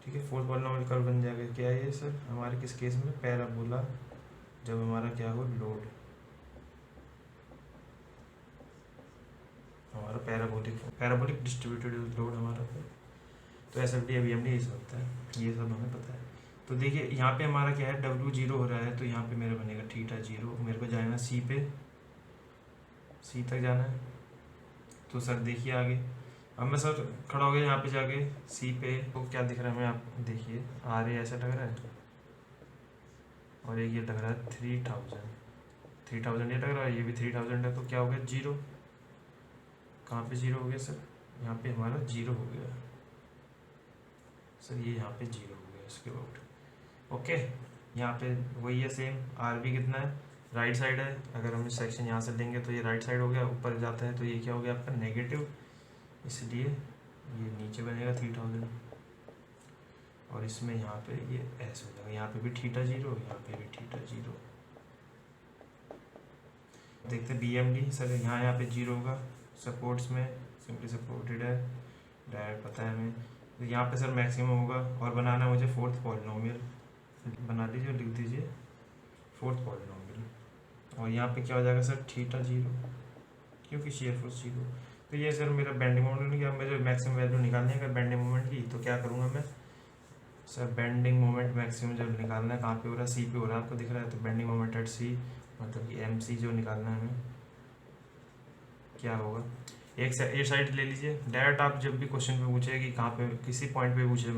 ठीक है, फोर्थ पॉलिनोमियल कर्व बन जाएगा। क्या है ये सर हमारे किस केस में, पैराबोला, जब हमारा क्या हो लोड, हमारा पैराबोलिक डिस्ट्रीब्यूटेड लोड हमारा। तो S F D B M D ये सब होता है, ये सब हमें पता है। तो देखिए यहाँ पे हमारा क्या है, डब्ल्यू 0 हो रहा है, तो यहाँ पे मेरा बनेगा थीटा 0, मेरे को जाना सी पे, सी तक जाना है। तो सर देखिए आगे, अब मैं सर खड़ा हो गया यहाँ पे जाके सी पे, तो क्या दिख रहा है हमें, आप देखिए आर ए ऐसा लग रहा है और एक ये लग रहा है 3000 ये लग रहा है, ये भी 3000 है। तो क्या हो गया 0, कहाँ पे 0 हो गया सर, यहाँ पे हमारा 0 हो गया सर, ये यहाँ पे 0 हो गया इसके बाद। ओके, यहाँ पे वही है सेम, आर बी कितना है, राइट साइड है, अगर हम इस सेक्शन यहाँ से लेंगे तो ये राइट साइड हो गया, ऊपर जाता है तो ये क्या हो गया आपका नेगेटिव, इसलिए ये नीचे बनेगा 3000। और इसमें यहाँ पे ये ऐसे हो जाएगा, यहाँ पे भी थीटा 0, यहाँ पे भी थीटा 0। देखते बी एम डी सर, यहाँ पे 0 होगा, सपोर्ट्स में सिंपली सपोर्टेड है, डायरेक्ट पता है हमें। तो यहाँ पे सर मैक्सिमम होगा, और बनाना है मुझे फोर्थ पॉलिनोमियल, बना लीजिए लिख दीजिए फोर्थ पॉलिनोमियल। और यहाँ पे क्या हो जाएगा सर थीटा 0, क्योंकि शेयर फोर्स 0। तो ये सर मेरा बेंडिंग मोमेंट नहीं, अब मुझे मैक्सिमम वैल्यू निकालनी है अगर बेंडिंग मोमेंट की, तो क्या करूँगा मैं सर, बेंडिंग मोमेंट मैक्सिमम जब निकालना है, कहाँ पे हो रहा है, सी पे हो रहा है, आपको दिख रहा है। तो बेंडिंग मोमेंट एट सी मतलब कि एम सी जो निकालना है हमें, क्या होगा, एक साइड ले लीजिए डायरेक्ट। आप जब भी क्वेश्चन पे पूछे कि कहाँ पे किसी पॉइंट पे पूछे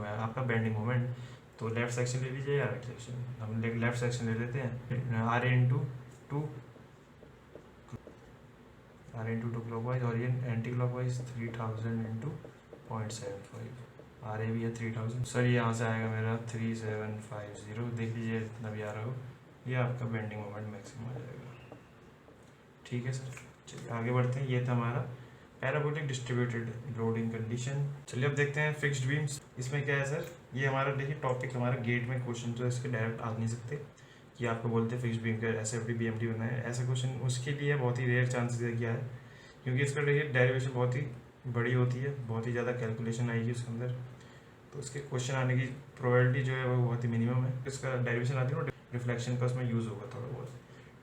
आपका बेंडिंग मोमेंट, तो लेफ्ट सेक्शन ले लीजिए या राइट सेक्शन। हम लेफ्ट सेक्शन ले लेते हैं। आर इंटू टू क्लॉकवाइज और ये anti clockwise 3000 into 0.75। R A भी है 3000। सर ये यहाँ से आएगा मेरा 3750। देख लीजिए जितना भी आ रहा हो, ये आपका बेंडिंग मोमेंट मैक्सिमम आ जाएगा। ठीक है सर, चलिए आगे बढ़ते हैं। ये था हमारा पैराबोलिक डिस्ट्रीब्यूटेड लोडिंग कंडीशन। चलिए अब देखते हैं फिक्स्ड बीम्स। इसमें क्या है सर, ये हमारा देखिए टॉपिक हमारा गेट में क्वेश्चन जो है इसके डायरेक्ट आ नहीं सकते कि आपको बोलते हैं फिक्स्ड बीम का एसएफडी बीएमडी बनना है, ऐसा क्वेश्चन उसके लिए बहुत ही रेयर चांसेस है क्या है, क्योंकि इसका देखिए डेरिवेशन बहुत ही बड़ी होती है, बहुत ही ज़्यादा कैलकुलेशन आएगी उसके अंदर, तो उसके क्वेश्चन आने की प्रोबेबिलिटी जो है वो बहुत ही मिनिमम है। इसका डेरिवेशन आती है ना, रिफ्लेक्शन का उसमें यूज़ होगा थोड़ा बहुत।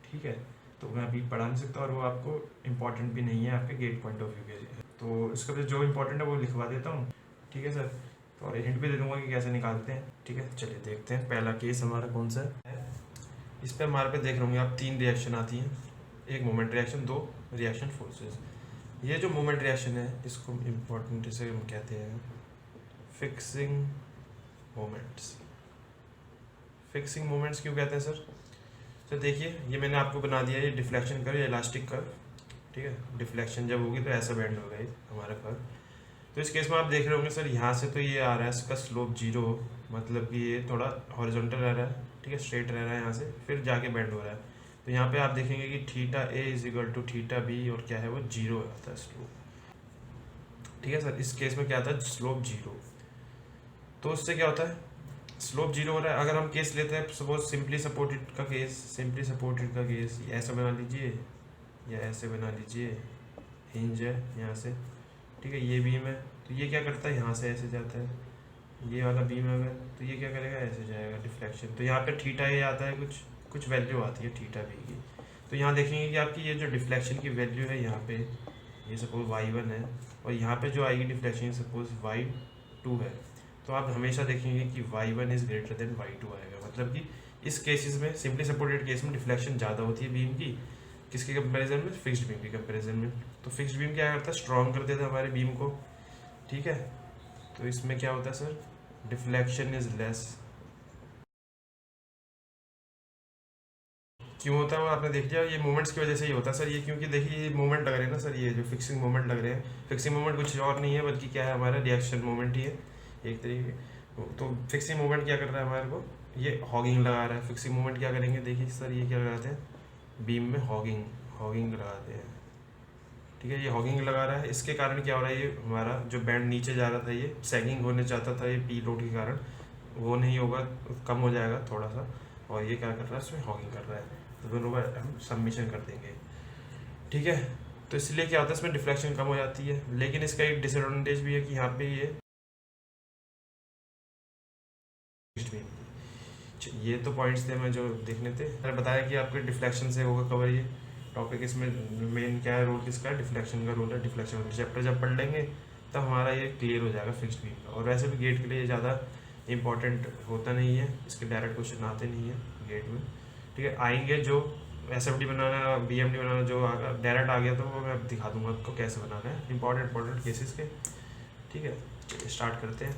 ठीक है, तो मैं अभी पढ़ा नहीं सकता और वो आपको इम्पॉर्टेंट भी नहीं है आपके गेट पॉइंट ऑफ व्यू के लिए, तो इसका भी जो इम्पोर्टेंट है वो लिखवा देता हूँ। ठीक है सर, तो और हिंट भी दे दूंगा कि कैसे निकालते हैं। ठीक है, चलिए देखते हैं पहला केस हमारा कौन सा है। इस पर हमारे पे देख रहे होंगे आप 3 रिएक्शन आती हैं, एक मोमेंट रिएक्शन, 2 रिएक्शन फोर्सेस। ये जो मोमेंट रिएक्शन है इसको इम्पोर्टेंट इसे हम कहते हैं फिक्सिंग मोमेंट्स। फिक्सिंग मोमेंट्स क्यों कहते हैं सर? तो देखिए ये मैंने आपको बना दिया, ये डिफ्लेक्शन कर्व, इलास्टिक कर्व। ठीक है, डिफ्लेक्शन जब होगी तो ऐसा बेंड होगा ये हमारा कर्व। तो इस केस में आप देख रहे होंगे सर, यहाँ से तो ये आ रहा है इसका स्लोप 0, मतलब कि ये थोड़ा हॉरिजॉन्टल रह रहा है। ठीक है, स्ट्रेट रह रहा है यहाँ से, फिर जाके बेंड हो रहा है। तो यहाँ पे आप देखेंगे कि theta A is equal to theta B, और क्या है वो 0 आता है स्लोप। ठीक है सर, इस केस में क्या आता है स्लोप 0। तो उससे क्या होता है, स्लोप 0 हो रहा है। अगर हम केस लेते हैं सपोज सिंपली सपोर्टेड का केस, ऐसा बना लीजिए या ऐसे बना लीजिए, हिंज है यहाँ से। ठीक है, ये बीम है, तो ये क्या करता है यहाँ से ऐसे जाता है, ये वाला बीम है अगर, तो ये क्या करेगा ऐसे जाएगा डिफ्लेक्शन। तो यहाँ पे थीटा ए आता है, कुछ वैल्यू आती है थीटा बी की। तो यहाँ देखेंगे कि आपकी ये जो डिफ्लेक्शन की वैल्यू है यहाँ पे, ये सपोज y1 है, और यहाँ पे जो आएगी डिफ्लेक्शन सपोज y2 है, तो आप हमेशा देखेंगे कि y1 is greater than y2 आएगा। मतलब कि इस केसेस में, सिंपली सपोर्टेड केस में डिफ्लेक्शन ज़्यादा होती है बीम की, किसके कंपैरिजन में, फिक्स्ड बीम के कंपैरिजन में। तो फिक्स्ड बीम क्या करता है, स्ट्रॉन्ग कर देता है हमारे बीम को। ठीक है, तो इसमें क्या होता है सर, डिफ्लेक्शन इज लेस। क्यों होता है वो आपने देख लिया, ये मोमेंट्स की वजह से ही होता है सर। ये क्योंकि देखिए ये मोमेंट लग रहे हैं ना सर, ये जो फिक्सिंग मोमेंट लग रहे हैं, फिक्सिंग मोमेंट कुछ और नहीं है बल्कि क्या है, हमारा रिएक्शन मोमेंट ही है एक तरीके। तो फिक्सिंग मोमेंट क्या कर रहा है हमारे को, ये हॉगिंग लगा रहा है। फिक्सिंग मोमेंट क्या करेंगे, देखिए सर ये क्या लगाते हैं, बीम में हॉगिंग लगाते हैं। ठीक है, ये हॉगिंग लगा रहा है, इसके कारण क्या हो रहा है, ये हमारा जो बैंड नीचे जा रहा था, ये सैगिंग होने चाहता था, ये पी लोड के कारण वो नहीं होगा, कम हो जाएगा थोड़ा सा, और ये क्या कर रहा है, इसमें हॉगिंग कर रहा है। तो दोनों का हम सबमिशन कर देंगे। ठीक है, तो इसलिए क्या होता है, इसमें डिफ्लेक्शन कम हो जाती है। लेकिन इसका एक डिसएडवांटेज भी है कि यहाँ पे ये तो पॉइंट्स थे मैं जो देखने थे। मैंने बताया कि आपके डिफ्लेक्शन से होगा कवर ये टॉपिक। इसमें मेन क्या है, रोल किसका, डिफ्लेक्शन का रोल है। डिफ्लेक्शन चैप्टर जब पढ़ लेंगे तब हमारा ये क्लियर हो जाएगा फिक्स्ड बीम का। और वैसे भी गेट के लिए ज़्यादा इंपॉर्टेंट होता नहीं है, इसके डायरेक्ट क्वेश्चन आते नहीं है गेट में। ठीक है, आएंगे जो एसएफडी बनाना, बीएमडी बनाना जो डायरेक्ट आ गया तो वो मैं दिखा दूंगा आपको कैसे बनाना है, इंपॉर्टेंट केसेस के। ठीक है, स्टार्ट करते हैं।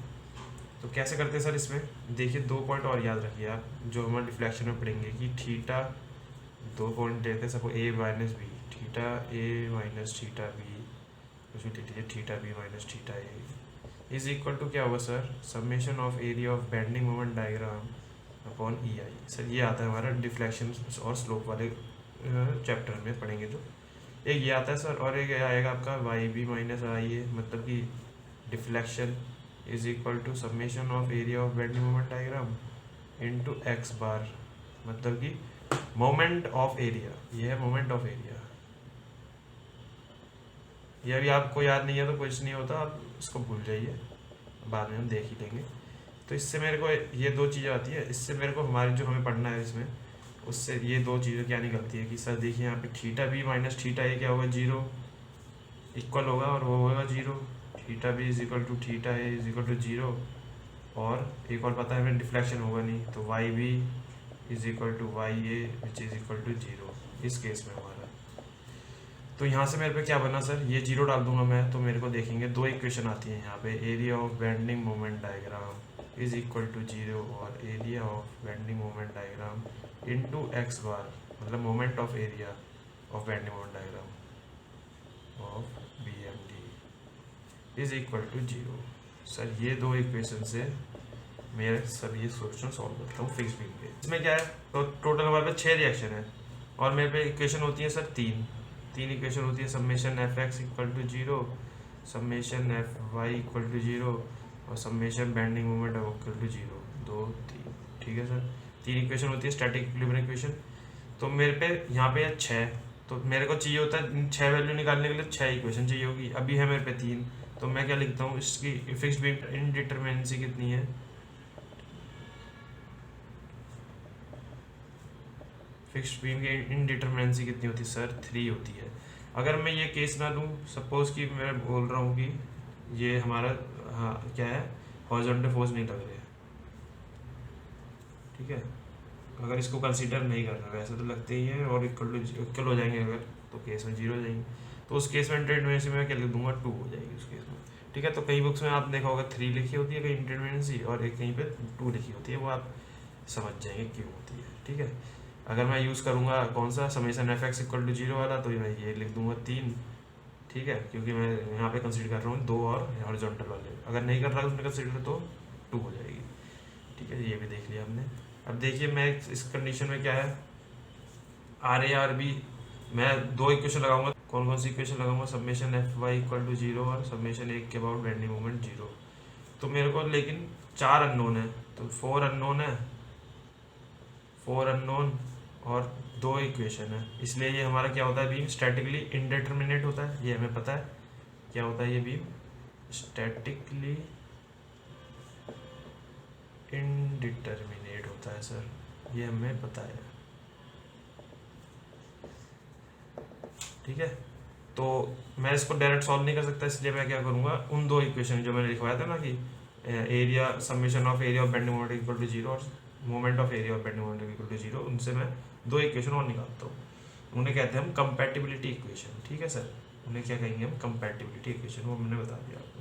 तो कैसे करते हैं सर, इसमें देखिए 2 पॉइंट और याद रखिए आप, जो हमारे डिफ्लेक्शन में पढ़ेंगे कि थीटा 2 पॉइंट लेते हैं सबको, A minus B, theta A minus theta B, कुछ भी लिख लीजिए, theta B minus theta A is equal to क्या होगा sir, summation of area of bending moment diagram upon E I. Sir ये आता है हमारा डिफ्लेक्शन और स्लोप वाले चैप्टर में पढ़ेंगे तो। एक ये आता है सर, और एक आएगा आपका Y B minus I A, मतलब कि deflection is equal to summation of area of bending moment diagram into X bar, मतलब कि मोमेंट ऑफ एरिया। ये है मोमेंट ऑफ एरिया। ये अभी आपको याद नहीं है तो कुछ नहीं होता, आप इसको भूल जाइए, बाद में हम देख ही लेंगे। तो इससे मेरे को ये 2 चीज़ें आती है, इससे मेरे को हमारी जो हमें पढ़ना है इसमें, उससे ये 2 चीज़ें क्या निकलती है कि सर देखिए यहाँ पे theta B minus theta A क्या होगा, 0 इक्वल होगा, और वो होगा 0। Theta B is equal to theta A is equal to 0, और एक और पता है हमें डिफ्लेक्शन होगा नहीं, तो Y B is equal to Y A which is equal to 0 इस केस में हमारा। तो यहाँ से मेरे पे क्या बना सर, ये जीरो डाल दूंगा मैं, तो मेरे को देखेंगे दो इक्वेशन आती है यहाँ पे, area of bending moment diagram is equal to zero और area of bending moment diagram into X bar, मतलब moment of area of bending moment diagram of BMD is equal to zero. Sir ये दो इक्वेशन से मैं सब ये सोल्यूशन सॉल्व करता हूँ फिक्स बीम के। इसमें क्या है, तो टोटल हमारे पास 6 रिएक्शन है और मेरे पे इक्वेशन होती है सर तीन इक्वेशन होती है, summation FX equal to zero, summation FY equal to zero और summation bending moment equal to zero, 2 3। ठीक है सर, 3 इक्वेशन होती है स्टैटिक इक्विलिब्रियम इक्वेशन। तो मेरे पे यहाँ पे है 6, तो मेरे को चाहिए होता है 6 वैल्यू निकालने के लिए 6 इक्वेशन चाहिए होगी, अभी है मेरे पे 3, तो मैं क्या लिखता हूँ, इसकी फिक्स्ड बीम इनडिटरमिनेंसी कितनी है, फिक्स्ड बीम की इनडिटरमिनेंसी कितनी होती है सर, 3 होती है। अगर मैं ये केस ना लूँ, सपोज कि मैं बोल रहा हूँ कि ये हमारा हाँ क्या है, हॉरिजॉन्टल फोर्स नहीं लग रहे, ठीक है, अगर इसको कंसीडर नहीं कर रहे, वैसे तो लगते ही हैं और इक्वल हो जाएंगे अगर, तो केस में 0 हो जाएंगे, तो उस केस में इंटरमिनेंसी में क्या लिख दूंगा, 2 हो जाएगी उस केस में। ठीक है, तो कई बुक्स में आपने देखा होगा 3 लिखी होती है कहीं इंटरमिनेंसी और एक कहीं पे 2 लिखी होती है, वो आप समझ जाएंगे क्यों होती है। ठीक है, अगर मैं यूज़ करूँगा कौन सा, summation FX equal to zero वाला, तो मैं ये लिख दूंगा 3। ठीक है, क्योंकि मैं यहाँ पे कंसीडर कर रहा हूँ 2 और हॉरिजॉन्टल वाले, अगर नहीं कर रहा उसमें कंसीडर तो 2 हो जाएगी। ठीक है, ये भी देख लिया हमने। अब देखिए मैं इस कंडीशन में क्या है, RA RB, मैं 2 इक्वेशन लगाऊंगा, कौन कौन सी इक्वेशन लगाऊंगा, summation FY equal to zero और समेशन 1 के अबाउट बेंडिंग मोमेंट 0। तो मेरे को लेकिन 4 अननोन है, तो 4 अननोन है, 4 अननोन और 2 इक्वेशन है, इसलिए ये हमारा क्या होता है, बीम स्टैटिकली इनडिटरमिनेट होता है, ये हमें पता है क्या होता है, ये बीम स्टैटिकली इनडिटरमिनेट होता है सर, ये हमें पता है। ठीक है, तो मैं इसको डायरेक्ट सॉल्व नहीं कर सकता, इसलिए मैं क्या करूँगा, उन 2 इक्वेशन जो मैंने लिखवाया था ना कि area summation of area of bending moment equal to zero और moment of area of bending moment equal to zero, उनसे मैं 2 इक्वेशन और निकालता हूँ, उन्हें कहते हैं हम कंपैटिबिलिटी इक्वेशन। ठीक है सर, उन्हें क्या कहेंगे हम, कंपैटिबिलिटी इक्वेशन, वो मैंने बता दिया आपको।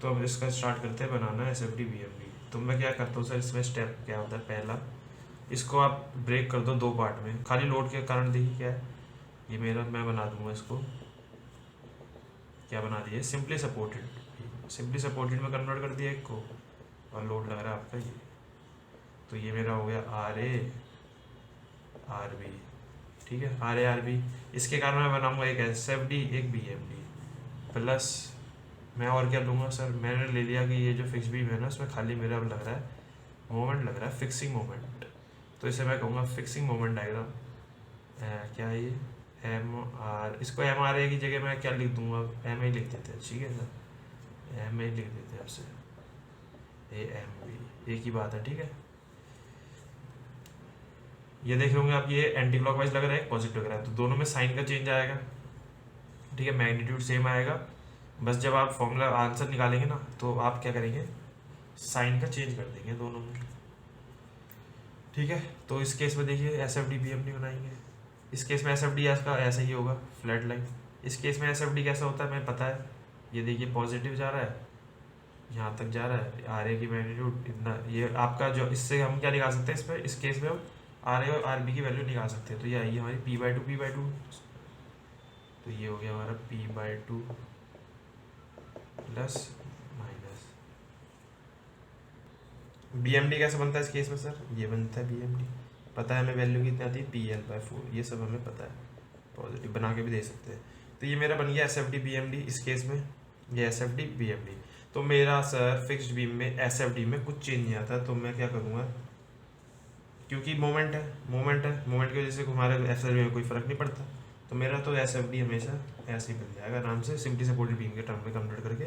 तो अब इसका स्टार्ट करते हैं बनाना SFD BMD। तो मैं क्या करता हूँ सर, इसमें स्टेप क्या होता है, पहला इसको आप ब्रेक कर दो 2 पार्ट में, खाली लोड के कारण देखिए क्या है, ये मेरा मैं बना दूंगा इसको, क्या बना दिया, सिंपली सपोर्टेड में कन्वर्ट कर दिया एक को, और लोड लग रहा है आपका ये, तो ये मेरा हो गया RA RB। ठीक है, RA RB, इसके कारण मैं बनाऊंगा एक SFD एक BMD प्लस मैं और क्या लूँगा सर, मैंने ले लिया कि ये जो फिक्स बीम है ना, उसमें खाली मेरा लग रहा है मोमेंट, लग रहा है फिक्सिंग मोमेंट, तो इसे मैं कहूँगा फिक्सिंग मोमेंट डायग्राम, क्या है ये, MR, इसको MRA की जगह मैं क्या लिख दूंगा, MA लिख देते हैं। ठीक है सर, MA लिख देते हैं आपसे, AMB, एक ही बात है। ठीक है, ये देख लोगे आप, ये एंटी क्लॉकवाइज लग रहा है, पॉजिटिव लग रहा है, तो दोनों में साइन का चेंज आएगा। ठीक है, मैग्नीट्यूड सेम आएगा, बस जब आप फॉर्मूला आंसर निकालेंगे ना, तो आप क्या करेंगे, साइन का चेंज कर देंगे दोनों में। ठीक है, तो इस केस में देखिए SFD BMD बनाएंगे, इस केस में SFD का ऐसा ही होगा, फ्लैट लाइन। इस केस में SFD कैसा होता है मैं पता है, ये देखिए पॉजिटिव जा रहा है, यहाँ तक जा रहा है, RA की मैग्नीट्यूड इतना, ये आपका जो, इससे हम क्या निकाल सकते हैं, इसमें इस केस में हम RA और RB की वैल्यू निकाल सकते हैं, तो ये आई हमारी P/2 तो ये हो गया हमारा P/2 प्लस माइनस। BMD कैसे बनता है इस केस में सर, ये बनता है BMD, पता है हमें वैल्यू कितनी आती है, PL/4, ये सब हमें पता है, पॉजिटिव बना के भी दे सकते हैं। तो ये मेरा बन गया SFD BMD, इस केस में ये SFD BMD। तो मेरा सर फिक्स्ड बीम में SFD में कुछ चेंज नहीं आता, तो मैं क्या करूँगा, क्योंकि मोमेंट की वजह से हमारे SFD में कोई फ़र्क नहीं पड़ता, तो मेरा तो SFD हमेशा ऐसे ही बन जाएगा आराम से, सिंपली सपोर्टेड बीम के टर्म में कन्वर्ट करके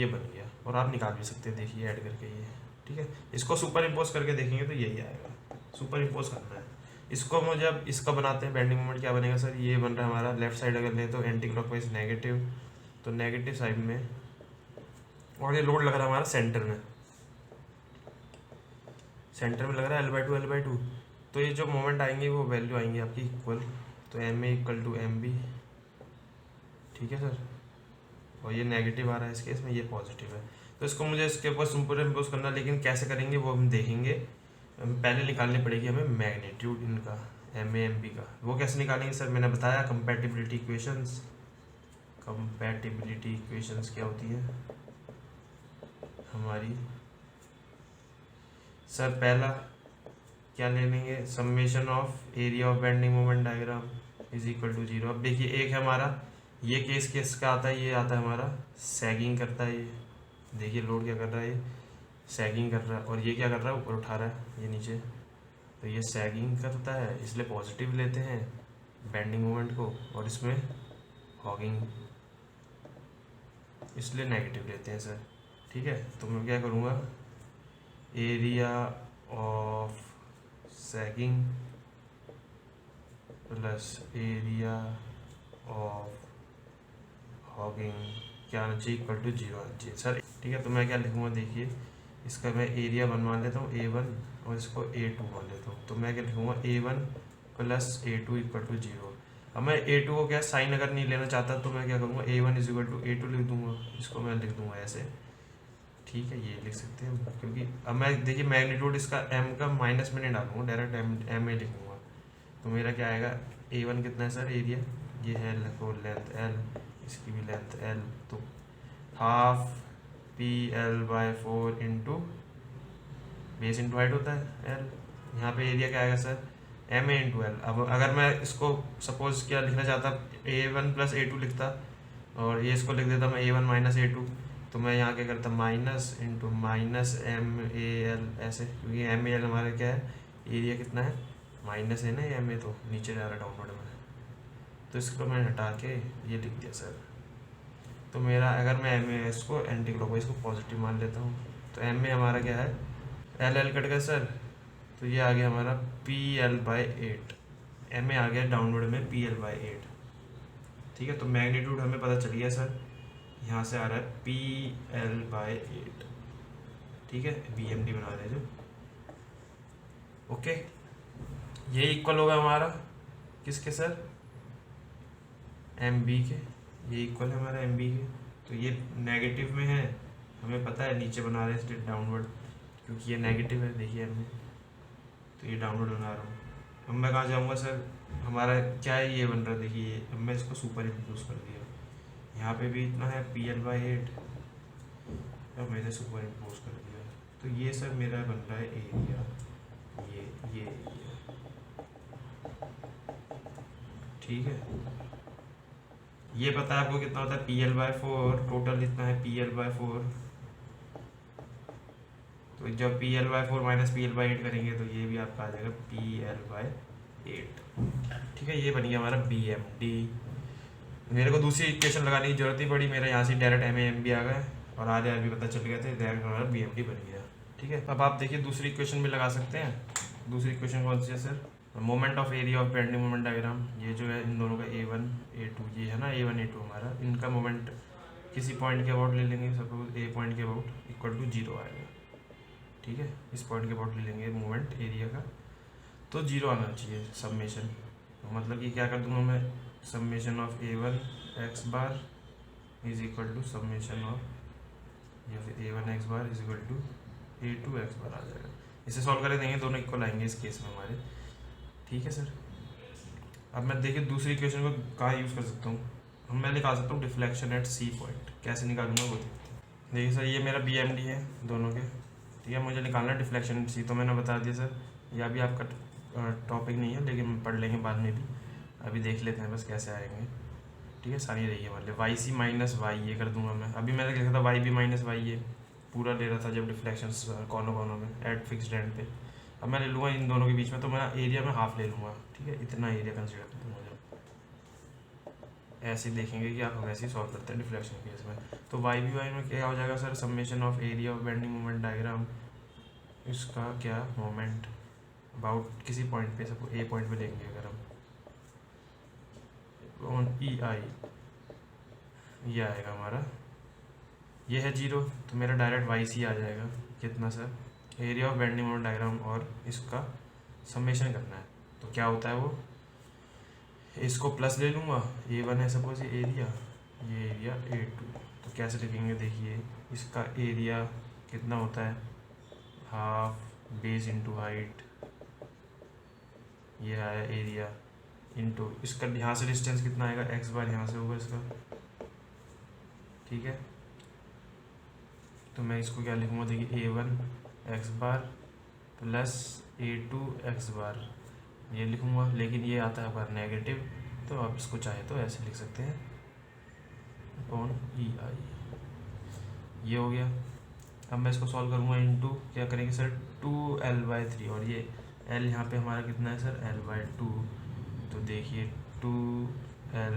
ये बन गया, और आप निकाल भी सकते हैं, देखिए ऐड करके ये। ठीक है, इसको सुपर इम्पोज करके देखेंगे तो यही आएगा, सुपर इम्पोज करना है इसको। मुझे अब इसका बनाते हैं बेंडिंग मोमेंट, क्या बनेगा सर, ये बन रहा है हमारा लेफ्ट साइड अगर लें तो एंटी क्लॉकवाइज नेगेटिव, तो नेगेटिव साइड में, और ये लोड लग रहा है हमारा सेंटर में लग रहा है L/2, तो ये जो मोमेंट आएंगे वो वैल्यू आएंगी आपकी इक्वल, तो MA इक्वल टू MB ठीक है सर, और ये नेगेटिव आ रहा है इस केस में, ये पॉजिटिव है। तो इसको मुझे इसके ऊपर सुपर इम्पोज करना, लेकिन कैसे करेंगे वो हम देखेंगे। पहले निकालनी पड़ेगी हमें मैग्नीट्यूड इनका, एम ए एम बी का। वो कैसे निकालेंगे सर, मैंने बताया कंपैटिबिलिटी इक्वेशंस। कंपैटिबिलिटी इक्वेशंस क्या होती है हमारी सर, पहला क्या ले लेंगे, summation of area of bending moment diagram is equal to 0। अब देखिए एक है हमारा ये केस किसका आता है, ये आता है हमारा सैगिंग करता है। ये देखिए लोड क्या कर रहा है, ये सैगिंग कर रहा है, और ये क्या कर रहा है, ऊपर उठा रहा है ये नीचे। तो ये सैगिंग करता है, इसलिए पॉजिटिव लेते हैं बेंडिंग मोमेंट को, और इसमें हॉगिंग इसलिए नेगेटिव लेते हैं सर। ठीक है, तो मैं क्या करूँगा, area of sagging plus area of hugging क्या आना चाहिए, इक्वल टू 0 आना चाहिए सर। ठीक है, तो मैं क्या लिखूँगा, देखिए इसका मैं एरिया मान लेता हूँ A1 और इसको A2 मान लेता हूँ। तो मैं क्या लिखूँगा, A1 plus A2 equal to 0। अब मैं A2 को क्या साइन अगर नहीं लेना चाहता तो मैं क्या करूँगा, A1 is equal to A2 लिख दूँगा, इसको मैं लिख दूँगा ऐसे। ठीक है, ये लिख सकते हैं, क्योंकि अब मैं देखिए मैग्नीट्यूड इसका m का माइनस में नहीं डालूंगा, डायरेक्ट एम ए लिखूँगा। तो मेरा क्या आएगा, A1 कितना है सर, एरिया ये है, लिखो लेंथ L, इसकी भी लेंथ L, तो half PL/4 into base into height होता है L। यहाँ पे एरिया क्या आएगा सर, MA इंटू L। अब अगर मैं इसको सपोज क्या लिखना चाहता, A1 प्लस A2 लिखता, और ये इसको लिख देता मैं A1 माइनस A2, तो मैं यहाँ क्या करता, माइनस इंटू माइनस MAL ऐसे, क्योंकि MAL हमारा क्या है, एरिया कितना है, माइनस है ना, ये MA तो नीचे जा रहा है डाउनवर्ड में, तो इसको मैं हटा के ये लिख दिया सर। तो मेरा अगर मैं MA इसको एंटी क्लॉकवाइज को पॉजिटिव मान लेता हूँ, तो MA हमारा क्या है, LL कट गया सर, तो ये आ गया हमारा PL/8। MA आ गया डाउनवर्ड में PL/8। ठीक है, तो मैग्नीट्यूड हमें पता चल गया सर, यहाँ से आ रहा है PL/8। ठीक है, BMD बना दे जो, ओके। ये इक्वल होगा हमारा किसके सर, MB के, ये इक्वल है हमारा MB के। तो ये नेगेटिव में है, हमें पता है नीचे बना रहे हैं डाउनवर्ड, क्योंकि ये नेगेटिव है, देखिए MB, तो ये डाउनवर्ड बना रहा हूँ। अब मैं कहाँ जाऊँगा सर, हमारा क्या है, ये बन रहा है, देखिए ये, अब मैं इसको सुपर इम्पोज कर दिया, यहाँ पे भी इतना है PL/8, अब मैंने सुपर इम्पोज कर दिया, तो ये सर मेरा बन रहा है एरिया, ये एरिया। ठीक है, ये पता है आपको कितना होता है, PL/4, टोटल इतना है PL/4। तो जब PL/4 माइनस PL/8 करेंगे तो ये भी आपका आ जाएगा PL/8। ठीक है, ये बन गया हमारा BMD। मेरे को दूसरी इक्वेशन लगाने की जरूरत नहीं पड़ी, मेरा यहाँ से डायरेक्ट MAMB आ गया, और आधे भी पता चल गया था, डायरेक्ट हमारा BMD बन गया। ठीक है, अब आप देखिए दूसरी इक्वेशन भी लगा सकते हैं। दूसरी इक्वेशन कौन सी है sir, moment of area of bending moment diagram. ये जो है इन दोनों का A1 A2, ये है ना A1 A2 हमारा, इनका मोमेंट किसी पॉइंट के अबाउट ले लेंगे, सपोज A पॉइंट के अबाउट इक्वल टू 0 आएगा। ठीक है, इस पॉइंट के अबाउट ले लेंगे मोमेंट एरिया का, तो 0 आना चाहिए समेशन। तो मतलब कि क्या कर दूंगा मैं, summation of A1 x bar is equal to summation of, या फिर A1 x bar is equal to A2 x bar आ जाएगा। इसे सॉल्व कर देंगे, दोनों इक्वल आएंगे इस केस में हमारे। ठीक है सर, अब मैं देखिए दूसरी इक्वेशन को कहाँ यूज़ कर सकता हूँ, मैं निकाल सकता हूँ डिफ्लेक्शन एट C पॉइंट, कैसे निकालूंगा वो देखते हैं। देखिए सर, ये मेरा BMD है दोनों के। ठीक है, मुझे निकालना डिफ्लेक्शन एट C, तो मैंने बता दिया सर, यह भी आपका टॉपिक नहीं है, लेकिन पढ़ लेंगे बाद में भी, अभी देख लेते हैं बस कैसे आएंगे। ठीक है, सारी रही है वाले YC माइनस Y ये कर दूंगा मैं। अभी मैंने लिखा था YB माइनस Y, ये पूरा ले रहा था जब डिफ्लेक्शन कॉर्नर में एट फिक्स्ड एंड पे। अब मैं ले लूँगा इन दोनों के बीच में, तो मैं एरिया में हाफ ले लूँगा। ठीक है, इतना एरिया कंसिडर कर दूँगा जब, ऐसे ही देखेंगे कि आप हम ऐसे ही सॉल्व करते हैं डिफ्लेक्शन केस में। तो YB में क्या हो जाएगा sir, summation of area of bending moment diagram, इसका क्या मोमेंट अबाउट किसी पॉइंट पे, सबको A पॉइंट पे लेंगे अगर हम, ऑन EI, ये आएगा हमारा, ये है 0, तो मेरा डायरेक्ट YC आ जाएगा कितना sir, area of bending moment diagram, और इसका समेशन करना है। तो क्या होता है वो, इसको प्लस ले लूँगा, A1 है सपोज ये एरिया, ये एरिया A2। तो कैसे लिखेंगे, देखिए इसका एरिया कितना होता है, हाफ बेस इंटू हाइट, ये आया एरिया, इंटू इसका यहाँ से डिस्टेंस कितना आएगा, एक्स बार यहाँ से होगा इसका, ठीक है। तो मैं इसको क्या लिखूँगा, देखिए A1 एक्स बार प्लस A2 एक्स बार, ये लिखूँगा। लेकिन ये आता है हमारा नेगेटिव, तो आप इसको चाहे तो ऐसे लिख सकते हैं, अपॉन EI, ये हो गया। अब मैं इसको सॉल्व करूँगा, इंटू क्या करेंगे सर, 2L/3, और ये L यहाँ पे हमारा कितना है सर, L/2। तो देखिए 2L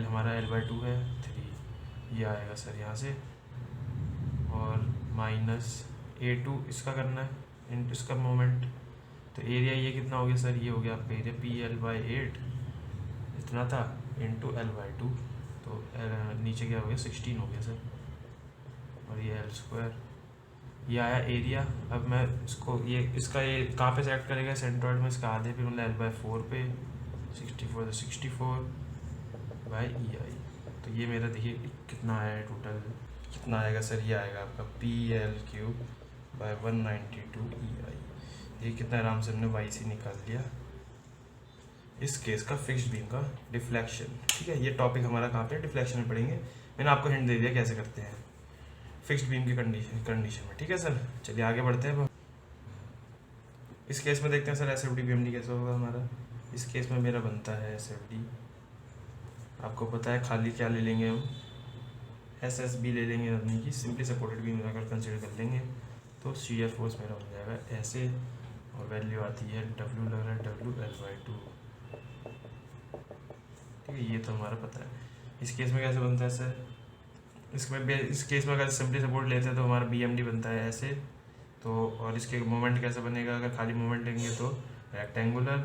हमारा L/2 है 3, ये आएगा सर यहाँ से, और माइनस A2 इसका करना है, इंटू इसका मोमेंट। तो एरिया ये कितना हो गया सर, ये हो गया आपका एरिया PL/8 इतना था, इंटू L/2। तो नीचे क्या हो गया, 16 हो गया सर, और ये L², ये आया एरिया। अब मैं इसको इसका ये कहाँ पे सेलेक्ट करेगा, सेंट्रॉइड में, इसका आधे पे मतलब L/4 पे, 64 तो 64/EI। तो ये मेरा देखिए कितना आया है टोटल, कितना आएगा सर, ये आएगा आपका PL³/192 EI। ये कितना आराम से हमने YC निकाल लिया इस केस का, फिक्स्ड बीम का डिफ्लेक्शन, ठीक है। ये टॉपिक हमारा कहाँ पे, डिफ्लेक्शन में पढ़ेंगे। मैंने आपको हिंट दे दिया कैसे करते हैं फिक्स्ड बीम की कंडीशन में, ठीक है सर। चलिए आगे बढ़ते हैं। इस केस में देखते हैं सर SFD BMD कैसे होगा हमारा। इस केस में मेरा बनता है SFD, आपको पता है खाली क्या ले लेंगे हम, SSB ले लेंगे, यानी कि सिंपली सपोर्टेड बीम अगर कंसिडर कर लेंगे तो शियर फोर्स मेरा बन जाएगा ऐसे, और वैल्यू आती है W, लग रहा है WL/2, ठीक है। ये तो हमारा पता है। इस केस में कैसे बनता है सर, इस केस में अगर सिंपली सपोर्ट लेते हैं तो हमारा BMD बनता है ऐसे। तो और इसके मोमेंट कैसे बनेगा, अगर खाली मोमेंट लेंगे तो रेक्टेंगुलर।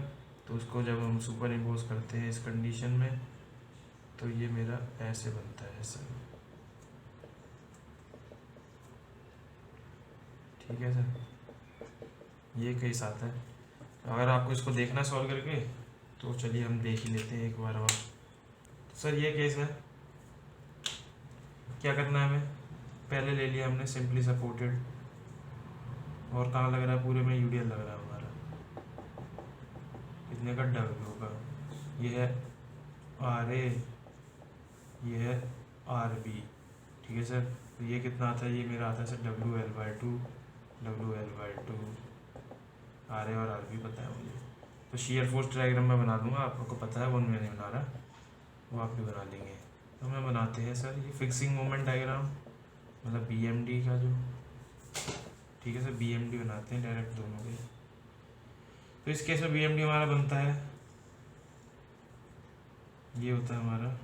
तो उसको जब हम सुपर इम्पोज करते हैं इस कंडीशन में, तो ये मेरा ऐसे बनता है सर, ठीक है सर। ये केस आता है। अगर आपको इसको देखना सॉल्व करके, तो चलिए हम देख ही लेते हैं एक बार और। सर ये केस है, क्या करना है हमें, पहले ले लिया हमने सिंपली सपोर्टेड, और कहाँ लग रहा है, पूरे में UDL लग रहा है हमारा, कितने का, W का। ये है RA, ये है RB, ठीक है सर। तो ये कितना आता है, ये मेरा आता है सर WL/2, RA और RB पता है मुझे। तो शियर फोर्स डायग्राम मैं बना दूंगा, आपको पता है, वो मैं नहीं बना रहा, वो आप भी बना लेंगे। तो मैं बनाते हैं सर ये फिक्सिंग मोमेंट डायग्राम, मतलब BMD का जो, ठीक है सर, BMD बनाते हैं डायरेक्ट दोनों के। तो इस केस में BMD हमारा बनता है, ये होता है हमारा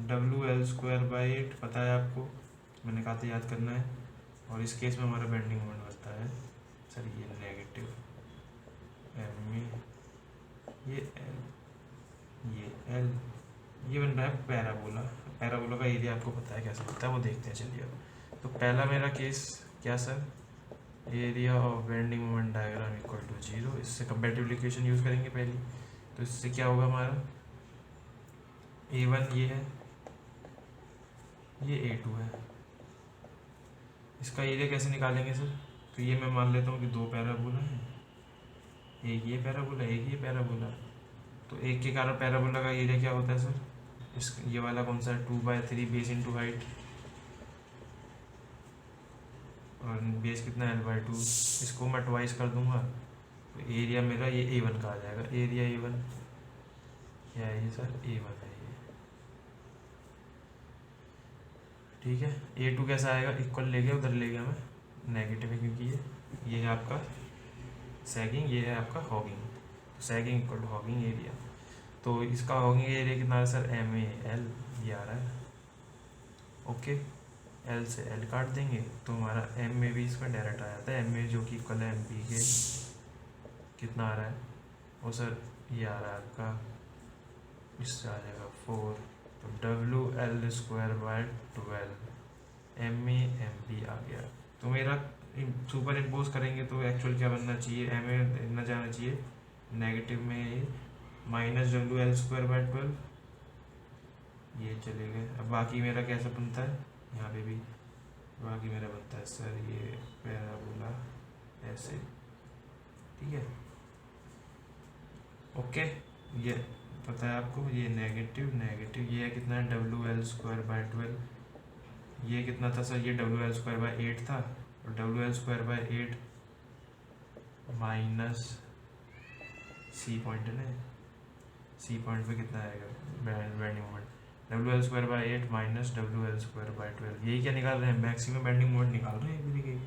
WL²/8, पता है आपको, मैंने कहा था याद करना है। और इस केस में हमारा बेंडिंग मोमेंट बनता है सर, ये नेगेटिव MA, ये L, ये L, ये बन रहा है पैराबोला। पैराबोला का एरिया आपको पता है कैसे बनता है, वो देखते हैं चलिए अब। तो पहला मेरा केस क्या sir, area of bending moment diagram equal to 0। इससे कंपैरेटिव इक्वेशन यूज़ करेंगे पहली। तो इससे क्या होगा हमारा, A1 ये है, ये A2 है। इसका एरिया कैसे निकालेंगे सर, तो ये मैं मान लेता हूँ कि दो पैराबोला है, एक ये पैराबोला, एक ये पैराबोला। तो एक के कारण पैराबोला का एरिया क्या होता है सर, इस ये वाला कौन सा है, 2/3 बेस इंटू हाइट, और बेस कितना है L/2। इसको मैं ट्वाइस कर दूंगा, तो एरिया मेरा ये A1 का आ जाएगा, एरिया A1 क्या है ये सर, A1 है ये, ठीक है। A2 कैसा आएगा, इक्वल ले गया, उधर ले गया मैं, नेगेटिव है क्योंकि ये है आपका सैगिंग, ये है आपका हॉगिंग। तो sagging equal to hogging area. तो इसका हॉगिंग एरिया कितना है सर, MAL, ये आ रहा है, ओके। L से L काट देंगे तो हमारा MA भी इसमें डायरेक्ट आ जाता है, MA जो कि इक्वल है MB के, कितना आ रहा है वो सर, ये आ रहा है आपका, इससे आ जाएगा 4। तो WL²/12 MA MB आ गया। तो मेरा सुपर इम्पोज करेंगे तो एक्चुअल क्या बनना चाहिए, MA न जाना चाहिए नेगेटिव में, -WL²/12 ये चले गए। अब बाकी मेरा कैसा बनता है, यहाँ पे भी बाकी मेरा बनता है सर ये पैराबोला ऐसे, ठीक है। ओके, ये पता है आपको, ये नेगेटिव नेगेटिव, ये कितना है WL²/12, ये कितना था सर, ये WL²/8 था, और WL²/8 माइनस सी पॉइंट है ना, सी पॉइंट पे कितना आएगा bending moment, WL²/8 minus WL²/12, यही क्या निकाल रहे हैं, मैक्सिमम बेंडिंग मोमेंट निकाल रहे हैं देखिए।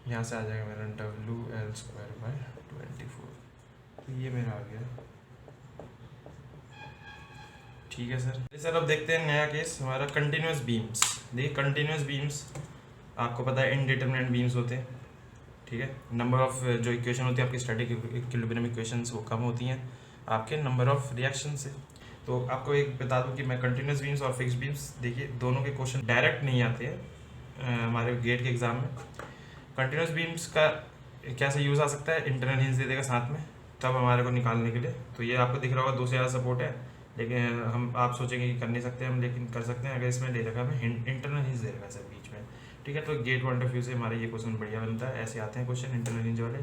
यहाँ से आ जाएगा मेरा WL²/24, तो ये मेरा आ गया, ठीक है सर। सर अब देखते हैं नया केस हमारा कंटिन्यूस बीम्स। देखिए कंटिन्यूस बीम्स आपको पता है इनडिटरमिनेट बीम्स होते हैं, ठीक है। नंबर ऑफ जो इक्वेशन होती है आपकी स्टैटिक इक्विलिब्रियम इक्वेशंस वो कम होती हैं आपके नंबर ऑफ रिएक्शन से। तो आपको एक बता दूं कि मैं कंटिन्यूस बीम्स और फिक्स बीम्स, देखिए दोनों के क्वेश्चन डायरेक्ट नहीं आते हैं हमारे गेट के एग्जाम में। कंटिन्यूस बीम्स का क्या से यूज़ आ सकता है, इंटरनल हिंज दे देगा साथ में तब हमारे को निकालने के लिए। तो ये आपको दिख रहा होगा 2 से ज़्यादा सपोर्ट है, लेकिन हम आप सोचेंगे कि कर नहीं सकते हम, लेकिन कर सकते हैं अगर इसमें दे रखा हमें इंटरनल हिंज दे रखा है सर बीच में, ठीक है। तो गेट पॉइंट ऑफ व्यू से हमारे ये क्वेश्चन बढ़िया बनता है, ऐसे आते हैं क्वेश्चन इंटरनल हिंज वाले,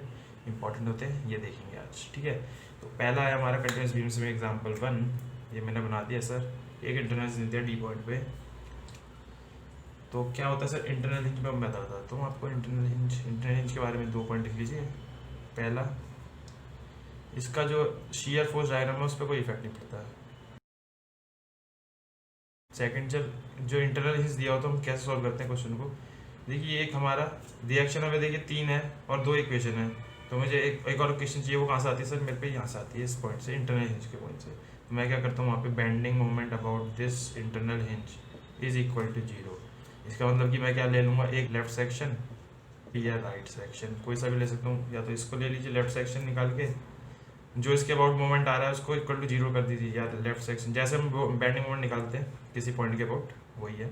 इंपॉर्टेंट होते हैं, ये देखेंगे आज, ठीक है। तो पहला है हमारा कंटिन्यूस बीम्स में एग्जाम्पल 1, ये मैंने बना दिया सर। एक इंटरनल हिंज दिया डी पॉइंट पे, तो क्या होता है सर इंटरनल हिंज में मैं बताता हूँ आपको। इंटरनल हिंज के बारे में 2 पॉइंट लिख लीजिए। पहला, इसका जो शियर फोर्स डायग्राम है उस पर कोई इफेक्ट नहीं पड़ता। सेकंड, जब जो इंटरनल हिंज दिया हो तो हम कैसे सॉल्व करते हैं क्वेश्चन को। देखिए एक हमारा रिएक्शन में देखिए 3 है और 2 इक्वेशन है, तो मुझे एक और इक्वेशन चाहिए, वो कहाँ से आती है सर, मेरे पे यहाँ से आती है, इस पॉइंट से, इंटरनल हिंज के पॉइंट से। तो मैं क्या करता हूँ, वहाँ पे bending moment about this internal hinge is equal to 0। इसका मतलब कि मैं क्या ले लूँगा, एक लेफ्ट सेक्शन या राइट सेक्शन, कोई सा भी ले सकता हूँ, या तो इसको ले लीजिए लेफ्ट सेक्शन निकाल के, जो इसके अबाउट मोमेंट आ रहा है उसको इक्वल टू 0 कर दीजिए, या लेफ्ट सेक्शन जैसे हम बेंडिंग मोमेंट निकालते हैं किसी पॉइंट के अबाउट, वही है,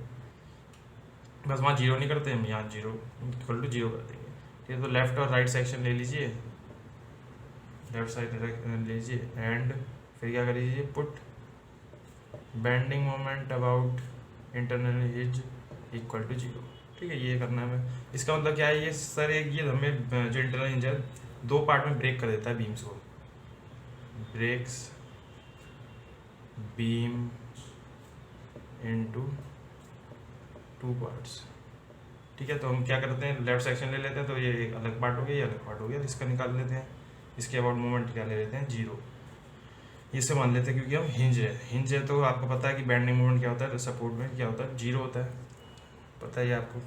बस वहाँ 0 नहीं करते हम, यहाँ 0 इक्वल टू 0 कर देंगे, ठीक है। तो लेफ्ट और राइट सेक्शन ले लीजिए, लेफ्ट साइड ले लीजिए, एंड फिर क्या कर लीजिए, put bending moment about internal hinge equal to 0, ठीक है। ये करना है हमें। इसका मतलब क्या है, ये सर एक ये हमें जो इंटरनल हिंज है 2 पार्ट में ब्रेक कर देता है बीम्स को, ब्रेक्स बीम इनटू 2 पार्ट्स, ठीक है। तो हम क्या करते हैं, लेफ्ट सेक्शन ले लेते हैं, तो ये एक अलग पार्ट हो गया, ये अलग पार्ट हो गया, इसका निकाल लेते हैं। इसके अबाउट मोमेंट क्या ले लेते हैं, 0, इससे मान लेते हैं क्योंकि हम हिंज है तो आपको पता है कि बेंडिंग मोमेंट क्या होता है, सपोर्ट में क्या होता है, 0 होता है, पता है आपको।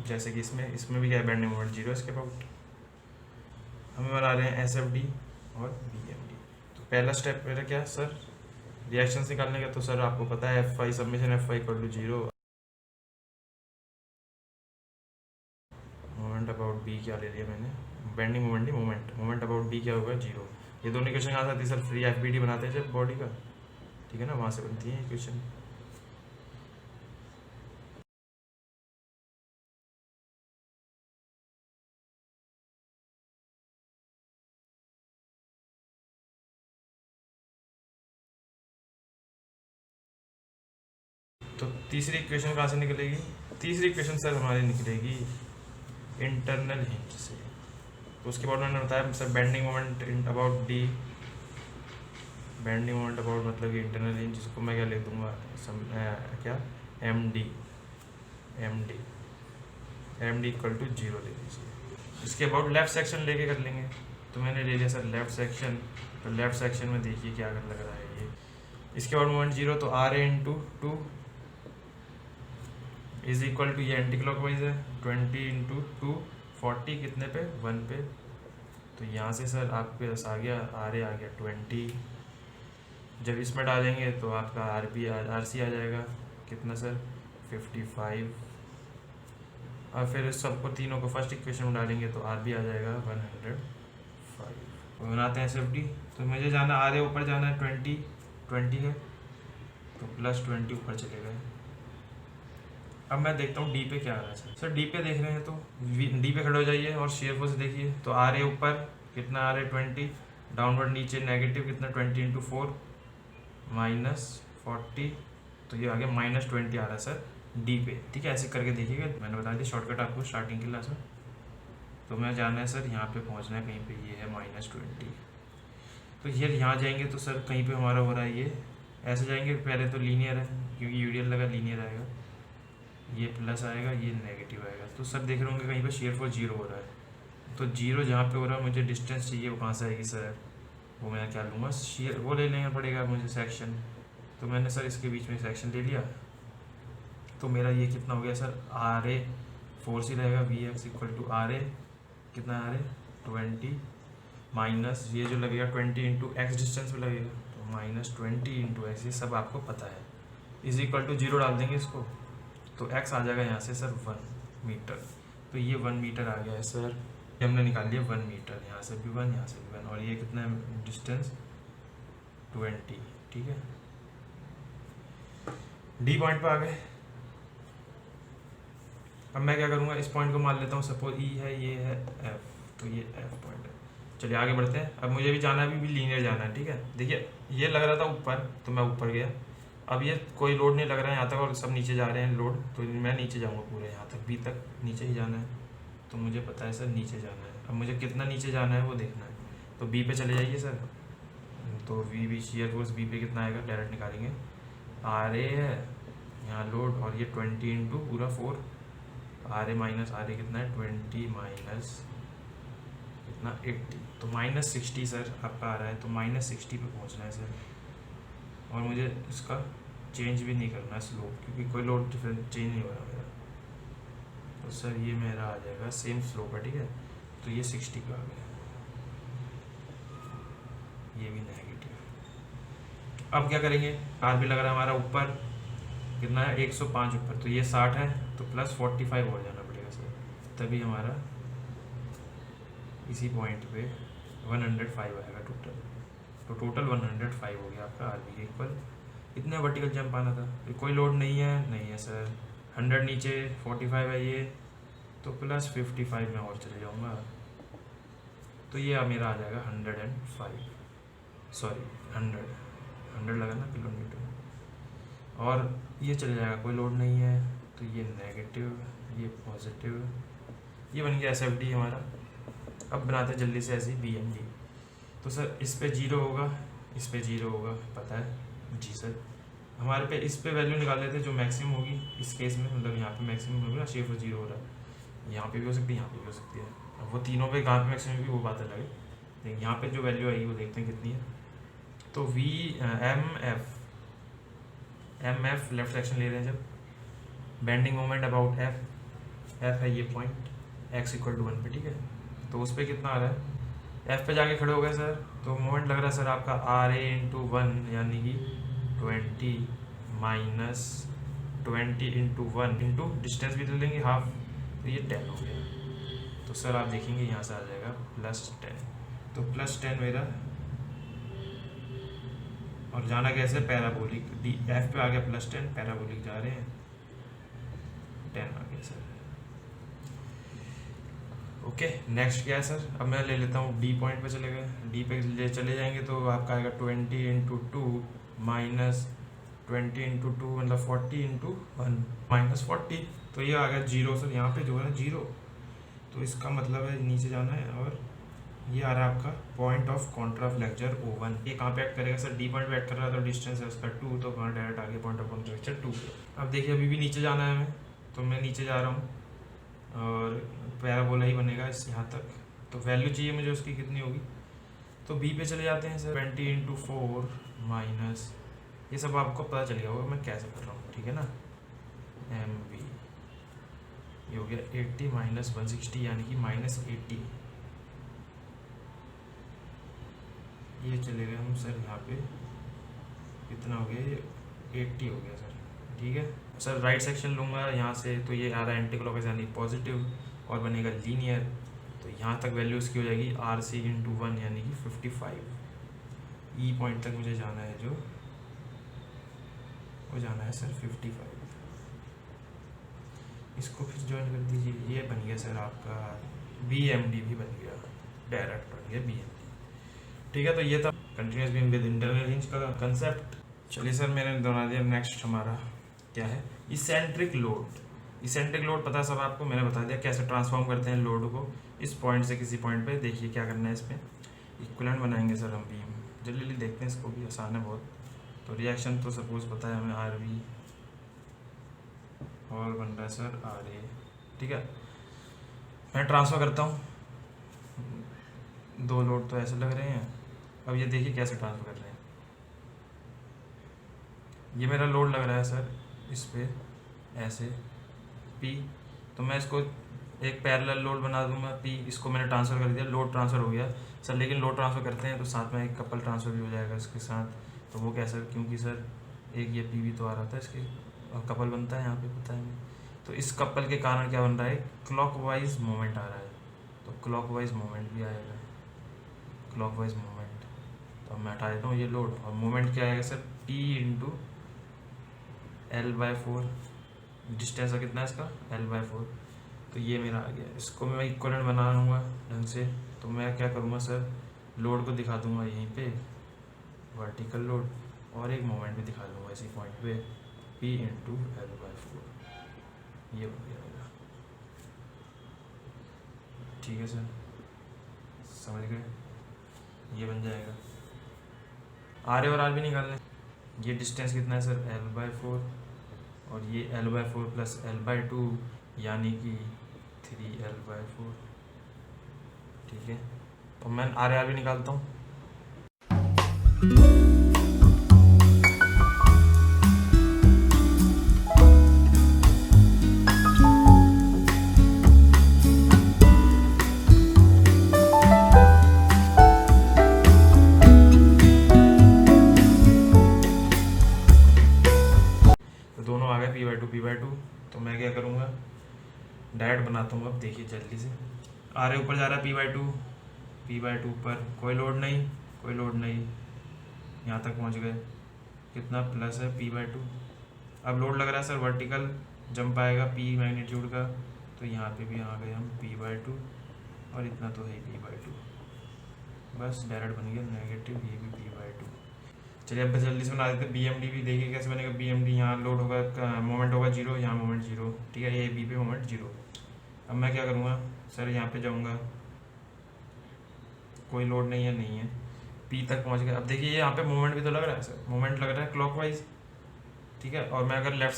जैसे कि इसमें भी क्या है, बेंडिंग मोमेंट 0 है इसके अबाउट। हमें बना रहे हैं SFD और BMD। तो पहला स्टेप मेरा क्या है सर, रिएक्शन निकालने का। तो सर आपको पता है FI summation FI equal to 0, moment about B क्या ले लिया मैंने, बेंडिंग मोमेंट नहीं, मोमेंट अबाउट B क्या होगा, 0। ये दोनों इक्वेशन कहाँ से आती है सर, फ्री FBD बनाते हैं जब बॉडी का, ठीक है ना, वहाँ से बनती है इक्वेशन। तो तीसरी इक्वेशन कहाँ से निकलेगी, तीसरी इक्वेशन सर हमारी निकलेगी इंटरनल हिंज से। तो उसके बाद मैंने बताया sir bending moment about D, bending moment about मतलब कि इंटरनल हिंज, जिसको मैं क्या लिख दूंगा, क्या MD इक्वल टू 0 ले लीजिए। इसके अबाउट लेफ्ट सेक्शन लेके कर लेंगे। तो मैंने ले लिया सर लेफ्ट सेक्शन, तो लेफ्ट सेक्शन में देखिए क्या लग रहा है ये, इसके बाद मोमेंट 0, तो RA into 2 is equal to, ये एंटी क्लॉकवाइज है, 20 इंटू 2 40 कितने पे, 1 पे। तो यहाँ से सर आपके पास आ गया RA आ गया 20, जब इसमें डालेंगे तो आपका RC आ जाएगा कितना सर, 55, और फिर सबको तीनों को फर्स्ट इक्वेशन में डालेंगे तो RB आ जाएगा 105। बनाते हैं SFD। तो मुझे जाना RA ऊपर जाना है 20 है, तो प्लस 20 ऊपर चले गए। अब मैं देखता हूँ D पे क्या आ रहा है सर। D पे देख रहे हैं तो D पे खड़े हो जाइए और शेयर फोर्स देखिए। तो RA ऊपर कितना आ रहा है 20, डाउनवर्ड नीचे नेगेटिव कितना 20 इंटू 4 माइनस 40, तो ये आ गया -20 आ रहा है सर डी पे। ठीक है, ऐसे करके देखिएगा, मैंने बता दिया शॉर्टकट आपको स्टार्टिंग की क्लास में। तो मैं जाना है सर यहाँ पे पहुँचना है कहीं पे, ये है -20। तो ये यहाँ जाएंगे तो सर कहीं पे हमारा हो रहा है ये ऐसे जाएंगे, पहले तो लीनियर है क्योंकि यूडियल लगा, लीनियर आएगा, ये प्लस आएगा, ये नेगेटिव आएगा। तो सर देख रहे होंगे कहीं पर शेयर फॉर 0 हो रहा है, तो 0 जहाँ पे हो रहा है मुझे डिस्टेंस चाहिए, वो कहाँ से आएगी सर, वो मैं क्या लूँगा, शेयर वो ले लेना पड़ेगा मुझे, सेक्शन। तो मैंने सर इसके बीच में सेक्शन ले लिया, तो मेरा ये कितना हो गया सर, आर ए फोर्स ही रहेगा, V X equal to R A, कितना आर ए 20 माइनस ये जो लगेगा 20 इंटू एक्स डिस्टेंस में लगेगा, तो -20 इंटू एक्स, ये सब आपको पता है, इज इक्वल टू 0 डाल देंगे इसको, तो एक्स आ जाएगा यहाँ से सर 1 मीटर। तो ये 1 मीटर आ गया है सर, ये हमने निकाल लिया 1 मीटर, यहाँ से भी 1, यहाँ से भी 1, और ये कितना है डिस्टेंस 20। ठीक है, डी पॉइंट पे आ गए। अब मैं क्या करूँगा, इस पॉइंट को मान लेता हूँ, सपोज ई है, ये है एफ, तो ये एफ पॉइंट है। चलिए आगे बढ़ते हैं, अब मुझे भी जाना है, अभी भी लीनियर जाना है। ठीक है, देखिए ये लग रहा था ऊपर, तो मैं ऊपर गया, अब ये कोई लोड नहीं लग रहा है यहाँ तक, और सब नीचे जा रहे हैं लोड, तो मैं नीचे जाऊँगा पूरे यहाँ तक, बी तक नीचे ही जाना है, तो मुझे पता है सर नीचे जाना है। अब मुझे कितना नीचे जाना है वो देखना है, तो बी पे चले जाइए सर, तो V B shear force B पे कितना आएगा, डायरेक्ट निकालेंगे, आर ए है यहाँ लोड, और ये 20 इंटू पूरा 4, R A minus are A कितना है 20 माइनस कितना 80, तो -60 सर आपका आ रहा है, तो -60 पे पहुंचना है सर, और मुझे इसका चेंज भी नहीं करना है स्लोप, क्योंकि कोई लोड डिफरेंस चेंज नहीं हो रहा मेरा, तो सर ये मेरा आ जाएगा सेम स्लोप है। ठीक है, तो ये 60 का आ गया, ये भी नेगेटिव। अब क्या करेंगे, आर भी लग रहा है हमारा ऊपर, कितना है 105 ऊपर, तो ये 60 है, तो प्लस 45 हो जाना पड़ेगा सर, तभी हमारा इसी पॉइंट पे 105 आएगा टोटल, तो टोटल 105 हो गया आपका आर बी इक्वल। इतने वर्टिकल जंप आना था, कोई लोड नहीं है सर, 100 नीचे 45 है ये, तो प्लस 55 में और चले जाऊँगा, तो ये मेरा आ जाएगा 105, सॉरी 100 लगा ना किलोमीटर, और ये चले जाएगा, कोई लोड नहीं है, तो ये नेगेटिव, ये पॉजिटिव, ये बन गया SFD हमारा। अब बनाते हैं जल्दी से ऐसे BMD, तो सर इस पे 0 होगा, इस पे 0 होगा, पता है जी सर, हमारे पे इस पे वैल्यू निकाल लेते हैं जो मैक्सिमम होगी इस केस में, मतलब यहाँ पे मैक्सिमम होगी ना, शेयर फॉर 0 हो रहा है, यहाँ पे भी हो सकती है, यहाँ पे भी हो सकती है, अब वो तीनों पे कहाँ पे मैक्सिमम भी वो बात अलग है, लेकिन यहाँ पे जो वैल्यू आएगी वो देखते हैं कितनी है। तो एम एफ लेफ्ट सेक्शन ले रहे हैं जब, बेंडिंग मोमेंट अबाउट एफ है ये पॉइंट, x इक्वल टू 1 पे। ठीक है, तो उस पर कितना आ रहा है, f पे जाके खड़े हो गए सर, तो मोमेंट लग रहा है सर आपका आर ए इंटू 1, यानी कि 20 माइनस 20 इंटू 1 इंटू डिस्टेंस भी ले लेंगे हाफ, तो ये 10 हो गया, तो सर आप देखेंगे यहाँ से आ जाएगा +10, तो +10 मेरा, और जाना कैसे, पैराबोलिक, डी एफ पे आ गया +10, पैराबोलिक जा रहे हैं 10 आ गया सर। ओके, नेक्स्ट क्या है सर, अब मैं ले लेता हूँ डी पॉइंट पे चले गए, डी पे ले चले जाएंगे तो आपका आएगा 20 इंटू 2 माइनस 20 इंटू 2 मतलब 40 इंटू 1 -40, तो ये आ गया 0 सर, यहाँ पे जो है 0, तो इसका मतलब है नीचे जाना है, और ये आ रहा है आपका पॉइंट ऑफ कॉन्ट्राफ्लेक्चर O1, ये कहाँ पे एक्ट करेगा सर, डी पॉइंट पे एक्ट कर रहा था, डिस्टेंस है उसका 2, तो कहाँ डायरेक्ट आगे पॉइंट ऑफ कॉन्ट्राफ्लेक्चर 2 पे। अब देखिए अभी भी नीचे जाना है हमें, तो मैं नीचे जा रहा हूँ, और पैराबोला ही बनेगा इस यहाँ तक, तो वैल्यू चाहिए मुझे उसकी कितनी होगी, तो बी पे चले जाते हैं सर, 20 इंटू 4 माइनस, ये सब आपको पता चल गया होगा मैं कैसे कर रहा हूँ, ठीक है ना, MV ये हो गया 80 माइनस 160, यानी कि -80, ये चले गए हम सर यहाँ पे, कितना हो गया ये 80 हो गया सर। ठीक है सर, राइट सेक्शन लूँगा यहाँ से, तो ये आ रहा है एंटी क्लॉकवाइज यानी पॉजिटिव, और बनेगा लीनियर, तो यहाँ तक वैल्यू इसकी हो जाएगी RC इंटू 1 यानी कि 55, ई पॉइंट तक मुझे जाना है, जो वो जाना है सर 55, इसको फिर ज्वाइन कर दीजिए, ये बन गया सर आपका BMD भी बन गया, डायरेक्ट बन गया BMD। ठीक है, तो ये था continuous beam with internal hinge का कंसेप्ट। चलिए सर मैंने बना दिया। नेक्स्ट हमारा क्या है, इसेंट्रिक लोड। इसेंट्रिक लोड पता है सब आपको, मैंने बता दिया कैसे ट्रांसफॉर्म करते हैं लोड को इस पॉइंट से किसी पॉइंट पे। देखिए क्या करना है, इसमें इक्विवेलेंट बनाएंगे सर हम बीम। जल्दी जल्दी देखते हैं, इसको भी आसान है बहुत। तो रिएक्शन तो सपोज पता है हमें आर वी और बन रहा है सर आर ए, ठीक है। मैं ट्रांसफ़र करता हूँ, दो लोड तो ऐसे लग रहे हैं। अब ये देखिए कैसे ट्रांसफ़र कर रहे हैं। ये मेरा लोड लग रहा है सर इस पे ऐसे पी, तो मैं इसको एक पैरेलल लोड बना दूंगा पी। इसको मैंने ट्रांसफ़र कर दिया, लोड ट्रांसफ़र हो गया सर। लेकिन लोड ट्रांसफ़र करते हैं तो साथ में एक कपल ट्रांसफ़र भी हो जाएगा इसके साथ। तो वो कैसे, क्योंकि सर एक ये पी भी तो आ रहा था इसके, और कपल बनता है यहाँ पे पता है नहीं। तो इस कपल के कारण क्या बन रहा है, क्लॉकवाइज मोमेंट आ रहा है। तो क्लॉकवाइज मोमेंट भी आएगा, क्लॉकवाइज मोमेंट। तो अब मैं हटा देता हूँ ये लोड, और मोमेंट क्या आएगा sir, P into L/4। Distance है कितना है इसका, L/4। तो ये मेरा आ गया। इसको मैं इक्वलेंट बना लूँगा ढंग से। तो मैं क्या करूँगा सर, लोड को दिखा दूँगा यहीं पे वर्टिकल लोड, और एक मोमेंट भी दिखा दूँगा इसी पॉइंट पे P इंटू L/4। ये हो जाएगा, ठीक है सर, समझ गए। ये बन जाएगा। आर ए और आर भी निकालना। ये डिस्टेंस कितना है सर, L/4, और ये L/4 प्लस L/2 यानी कि 3L/4, ठीक है। तो मैं आर भी निकालता हूँ। तो दोनों आ गए P/2। तो मैं क्या करूँगा, डायरेक्ट बनाता हूँ। अब देखिए जल्दी से, आर ऊपर जा रहा है P/2 पर कोई लोड नहीं, यहाँ तक पहुँच गए। कितना प्लस है P/2। अब लोड लग रहा है सर वर्टिकल जंप आएगा P मैग्नीट्यूड का, तो यहाँ पे भी आ गए हम P/2, और इतना तो है P/2। बस डायरेक्ट बन गया नेगेटिव, ये भी P/2। चलिए अब जल्दी से बना देते हैं BMD भी। देखिए कैसे बनेगा BMD। यहाँ लोड होगा, मोमेंट होगा 0, यहाँ मोमेंट 0, ठीक है। ए बी पे मोमेंट 0। अब मैं क्या करूँगा सर, यहाँ पे जाऊँगा, कोई लोड नहीं है, पी तक पहुँच गया। अब देखिए यहाँ पे मोमेंट भी तो लग रहा है सर, मोमेंट लग रहा है क्लॉकवाइज, ठीक है। और मैं अगर लेफ्ट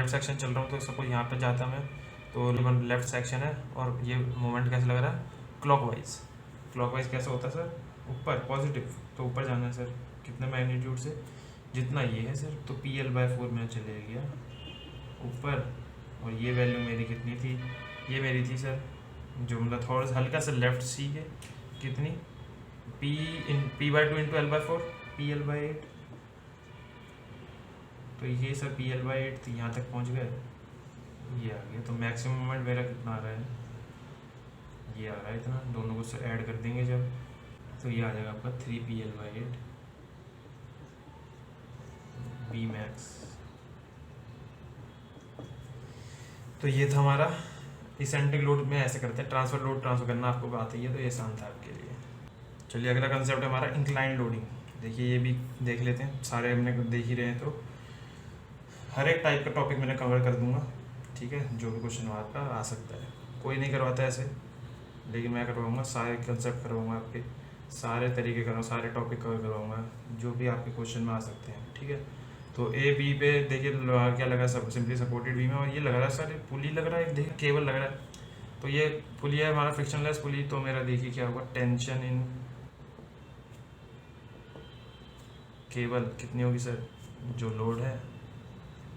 सेक्शन चल रहा हूँ, तो सपोज यहाँ पे जाता मैं, तो लेफ्ट सेक्शन है, और ये मोमेंट कैसे लग रहा है, क्लॉकवाइज कैसे होता है सर, ऊपर पॉजिटिव। तो ऊपर जाना है सर, कितने मैग्नीट्यूड से, जितना ये है सर। तो PL/4 में चले गया ऊपर, और ये वैल्यू मेरी कितनी थी, ये मेरी थी सर, जो मतलब थोड़ा सा हल्का सा लेफ्ट सी के, कितनी P/2 इंटू L/4, PL/8। तो ये सर PL/8 थी, यहाँ तक पहुँच गए, ये आ गया। तो मैक्सिमम मोमेंट मेरा कितना आ रहा है, ये आ रहा है इतना। दोनों को ऐड कर देंगे जब, तो ये आ जाएगा आपका 3PL/8 Bmax। तो ये था हमारा इसेंट्रिक लोड में ऐसे करते हैं। ट्रांसफर करना आपको आती ही है, तो ये आसान था आपके लिए। चलिए अगला कंसेप्ट है हमारा इंक्लाइन लोडिंग। देखिए ये भी देख लेते हैं, सारे हमने देख ही रहे हैं, तो हर एक टाइप का टॉपिक मैंने कवर कर दूंगा, ठीक है। जो भी क्वेश्चन आपका आ सकता है, कोई नहीं करवाता ऐसे, लेकिन मैं करवाऊँगा, सारे कंसेप्ट करवाऊँगा आपके, सारे तरीके करवाऊँ, सारे टॉपिक कवर करवाऊँगा जो भी आपके क्वेश्चन में आ सकते हैं, ठीक है। तो ए बी पे देखिए क्या लगा, सब सिंपली सपोर्टेड बीम है, और ये लग रहा है सर पुली लग रहा है, देखिए केबल लग रहा है। तो ये पुली है हमारा फ्रिक्शनलेस पुली। तो मेरा देखिए क्या होगा, टेंशन इन केबल कितनी होगी सर, जो लोड है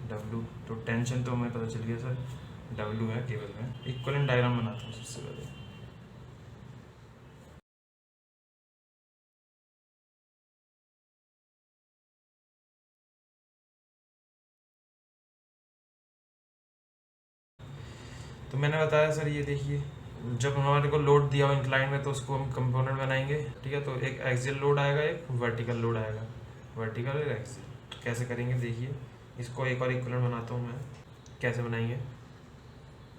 W। तो टेंशन तो हमें पता चल गया सर W है केबल में। इक्विवेलेंट डायग्राम बनाता हूँ सबसे पहले। तो मैंने बताया सर, ये देखिए जब हमारे को लोड दिया हो इंक्लाइन में, तो उसको हम कंपोनेंट बनाएंगे, ठीक है। तो एक एक्सियल लोड आएगा, एक वर्टिकल लोड आएगा, वर्टिकल और एक्सियल। तो कैसे करेंगे देखिए, इसको एक और इक्विवेलेंट बनाता हूँ मैं, कैसे बनाएंगे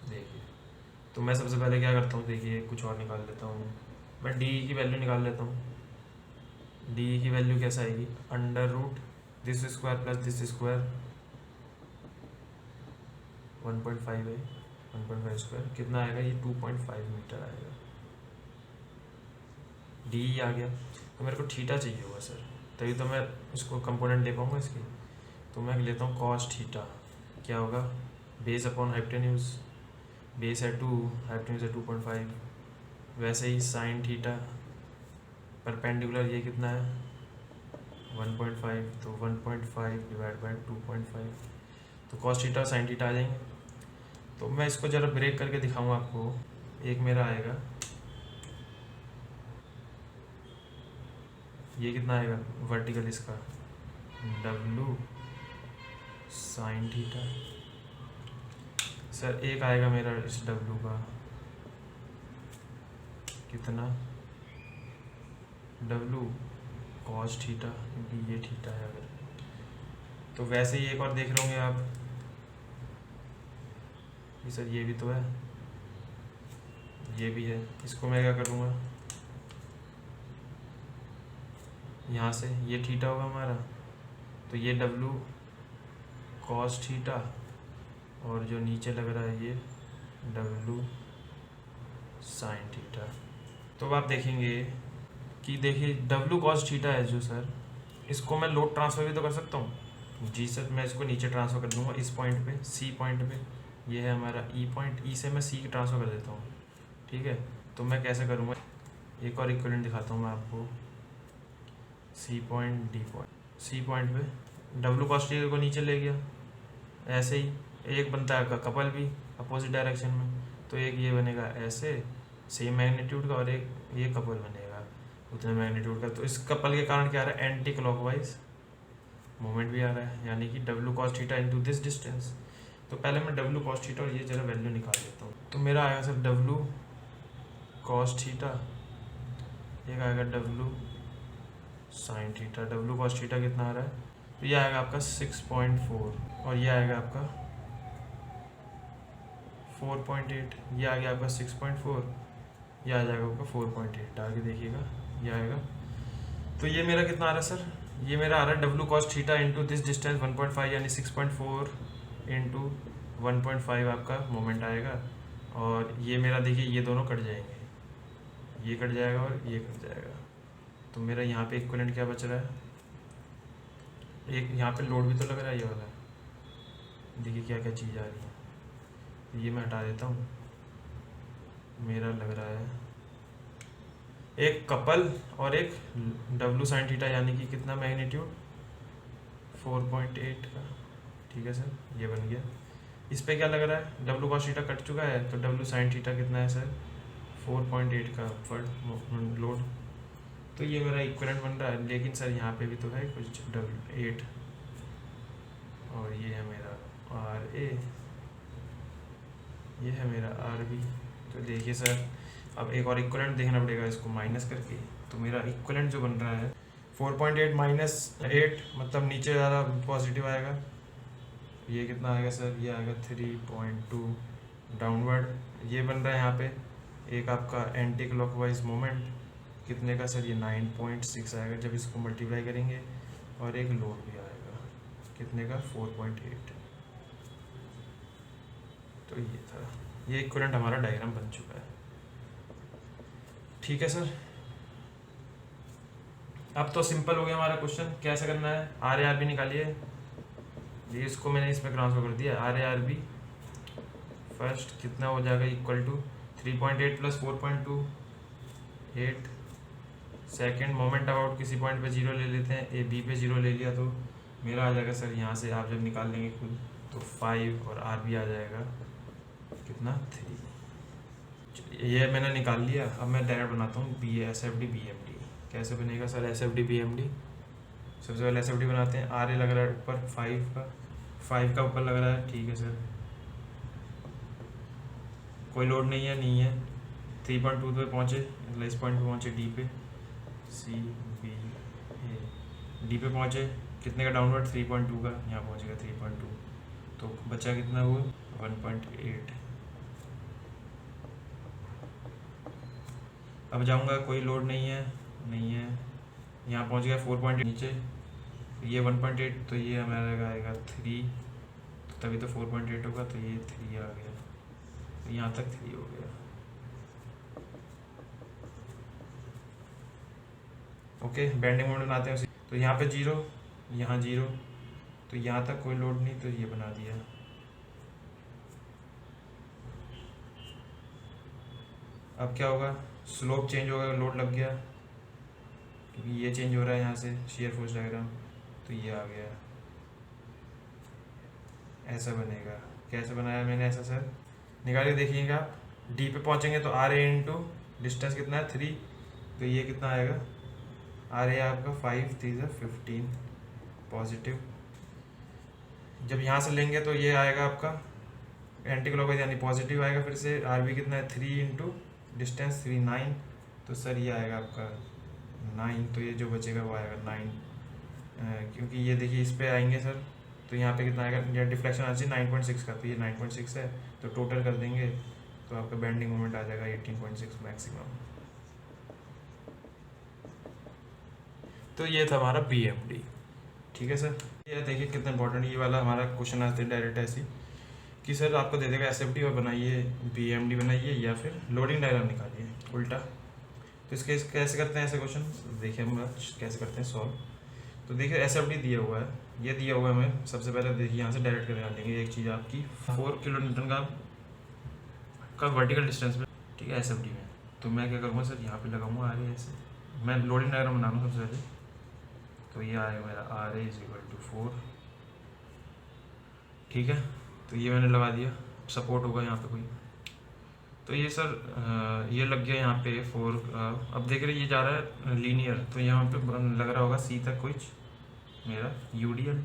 देखिए। तो मैं सबसे पहले क्या करता हूँ, देखिए कुछ और निकाल लेता हूँ मैं, डी की वैल्यू निकाल लेता हूँ। डी की वैल्यू कैसे आएगी, under root this square plus this square 1.5 है, 1.5 स्क्वायर कितना आएगा, ये 2.5 मीटर आएगा। डी आ गया। तो मेरे को थीटा चाहिए होगा सर, तभी तो मैं इसको कंपोनेंट ले पाऊँगा इसकी। तो मैं लेता हूँ कॉस थीटा, क्या होगा, बेस अपॉन हाइपोटेन्यूज, बेस है 2, हाइपोटेन्यूज है 2.5। वैसे ही साइन थीटा परपेंडिकुलर ये कितना है 1.5, तो 1.5 डिवाइड बाई 2.5, तो कॉस थीटा साइन थीटा आ जाएंगे। तो मैं इसको ज़रा ब्रेक करके दिखाऊंगा आपको। एक मेरा आएगा, ये कितना आएगा वर्टिकल इसका, W साइन थीटा। सर एक आएगा मेरा इस W का कितना, W कॉस थीटा, क्योंकि ये थीटा है अगर। तो वैसे ही एक और देख रहे होंगे आप, ये सर ये भी तो है, ये भी है। इसको मैं क्या करूँगा, यहाँ से ये थीटा होगा हमारा, तो ये W कॉस थीटा, और जो नीचे लग रहा है ये W साइन थीटा। तो अब आप देखेंगे कि देखिए W कॉस थीटा है जो सर, इसको मैं लोड ट्रांसफ़र भी तो कर सकता हूँ। जी सर, मैं इसको नीचे ट्रांसफ़र कर दूँगा इस पॉइंट पे, C पॉइंट पे, ये है हमारा E पॉइंट, E से मैं C की ट्रांसफ़र कर देता हूँ, ठीक है। तो मैं कैसे करूँगा, एक और इक्विवेलेंट दिखाता हूँ मैं आपको। C point, D point, C point पे W कॉस थीटा को नीचे ले गया, ऐसे ही एक बनता है कपल भी अपोजिट डायरेक्शन में, तो एक ये बनेगा ऐसे सेम मैग्नीट्यूड का, और एक ये कपल बनेगा उतने मैग्नीट्यूड का। तो इस कपल के कारण क्या आ रहा है, एंटी क्लॉकवाइज मोमेंट भी आ रहा है, यानी कि W cos theta into this distance. तो पहले मैं W cos थीटा और ये जरा वैल्यू निकाल लेता हूँ। तो मेरा आएगा सर W cos थीटा, एक आएगा W sine theta. W cos theta कितना आ रहा है, तो ये आएगा आपका 6.4, और ये आएगा आपका 4.8, ये आ गया आपका 6.4, ये आ जाएगा आपका 4.8, आगे देखिएगा ये आएगा। तो ये मेरा कितना आ रहा है सर, ये मेरा आ रहा है W cos theta into this distance 1.5, यानी 6.4 इंटू 1.5 आपका मोमेंट आएगा। और ये मेरा देखिए ये दोनों कट जाएंगे, ये कट जाएगा और ये कट जाएगा। तो मेरा यहाँ पे इक्विवेलेंट क्या बच रहा है, एक यहाँ पे लोड भी तो लग रहा है, ये वाला देखिए क्या क्या चीज़ आ रही है। ये मैं हटा देता हूँ, मेरा लग रहा है एक कपल और एक W साइन थीटा, यानी कि कितना मैग्नीट्यूड 4.8 का, ठीक है सर, ये बन गया। इस पे क्या लग रहा है, W cos थीटा कट चुका है, तो W साइन थीटा कितना है सर 4.8 का अपवर्ड लोड। तो ये मेरा इक्विवेलेंट बन रहा है, लेकिन सर यहाँ पे भी तो है कुछ W8, और ये है मेरा RA, ये है मेरा RB। तो देखिए सर, अब एक और इक्विवेलेंट देखना पड़ेगा इसको माइनस करके। तो मेरा इक्विवेलेंट जो बन रहा है 4.8 माइनस 8, मतलब नीचे ज़्यादा पॉजिटिव आएगा, ये कितना आएगा सर, ये आएगा 3.2 डाउनवर्ड। ये बन रहा है यहाँ पे एक आपका एंटी क्लॉकवाइज मोमेंट, कितने का सर, ये 9.6 आएगा जब इसको मल्टीप्लाई करेंगे, और एक लोड भी आएगा कितने का 4.8। तो ये था, ये इक्विवेलेंट हमारा डायग्राम बन चुका है, ठीक है सर। अब तो सिंपल हो गया हमारा क्वेश्चन, कैसे करना है, RA/RB निकालिए। ये इसको मैंने इसमें ट्रांसफर कर दिया, RA/RB फर्स्ट कितना हो जाएगा, equal to 3.8 plus 4.2 8। Second moment about किसी पॉइंट पे 0 ले लेते हैं, A B पे 0 ले लिया, तो मेरा आ जाएगा सर यहाँ से आप जब निकाल लेंगे खुद तो 5, और RB आ जाएगा कितना 3। ये मैंने निकाल लिया। अब मैं डायरेक्ट बनाता हूँ SFD BMD। कैसे बनेगा सर SFD BMD, सबसे पहले SFD बनाते हैं। RA लग रहा है ऊपर 5 का ऊपर लग रहा है, ठीक है सर, कोई लोड नहीं है 3.2 पे पहुँचे, मतलब इस पॉइंट पे पहुँचे D पे, C B A D पे पहुँचे, कितने का डाउनवर्ड 3.2 का, यहाँ पहुँचेगा 3.2, तो बचा कितना हुआ 1.8। अब जाऊँगा, कोई लोड नहीं है, यहाँ पहुँच गया 4.8 नीचे, तो ये 1.8, तो ये हमारा आएगा 3, तो तभी तो 4.8 होगा, तो ये 3 आ गया, तो यहाँ तक 3 हो गया। ओके, बेंडिंग मोमेंट बनाते हैं उसी। तो यहाँ पे 0, यहाँ 0, तो यहाँ तक कोई लोड नहीं, तो ये बना दिया। अब क्या होगा, स्लोप चेंज होगा, लोड लग गया, क्योंकि ये चेंज हो रहा है यहाँ से शियर फोर्स डायग्राम, तो ये आ गया, ऐसा बनेगा। कैसे बनाया मैंने ऐसा सर, निकाल के देखिएगा आप। डी पे पहुँचेंगे तो आर ए इंटू डिस्टेंस कितना है 3, तो ये कितना आएगा, आर ए आपका 5, 3 से 15 पॉजिटिव। जब यहाँ से लेंगे तो ये आएगा आपका एंटी क्लॉकवाइज यानी पॉजिटिव आएगा। फिर से आर बी कितना है 3 इंटू डिस्टेंस 3, 9, तो सर ये आएगा आपका 9, तो ये जो बचेगा वो आएगा 9, क्योंकि ये देखिए इस पे आएंगे सर, तो यहाँ पे कितना आएगा, या डिफ्लेक्शन आ चाहिए 9.6 का, तो ये 9.6 है, तो टोटल कर देंगे तो आपका बेंडिंग मोमेंट आ जाएगा 18.6 मैक्सिमम। तो ये था हमारा BMD। ठीक है सर, ये देखिए कितना इंपॉर्टेंट ये वाला हमारा क्वेश्चन आते हैं डायरेक्ट ऐसी कि सर आपको दे देगा SFD और बनाइए BMD बनाइए या फिर लोडिंग डायग्राम निकालिए उल्टा। तो इसके कैसे करते हैं ऐसे क्वेश्चन, देखिए हम कैसे करते हैं सॉल्व। तो देखिए SFD दिया हुआ है, ये दिया हुआ है हमें। सबसे पहले देखिए यहाँ से डायरेक्ट कर लेंगे एक चीज़ आपकी 4 किलो न्यूटन का वर्टिकल डिस्टेंस में, ठीक है SFD में। तो मैं क्या करूँगा सर, यहाँ पे लगाऊंगा आर ए ऐसे, मैं लोडिंग डायग्राम बना लूँ सबसे पहले। तो ये आएगा मेरा आर ए = 4, ठीक है। तो ये मैंने लगा दिया, सपोर्ट होगा यहाँ पे कोई, तो ये सर ये लग गया यहाँ पे 4। अब देख रहे ये जा रहा है लीनियर, तो यहाँ पे लग रहा होगा C तक कुछ मेरा यूडीएल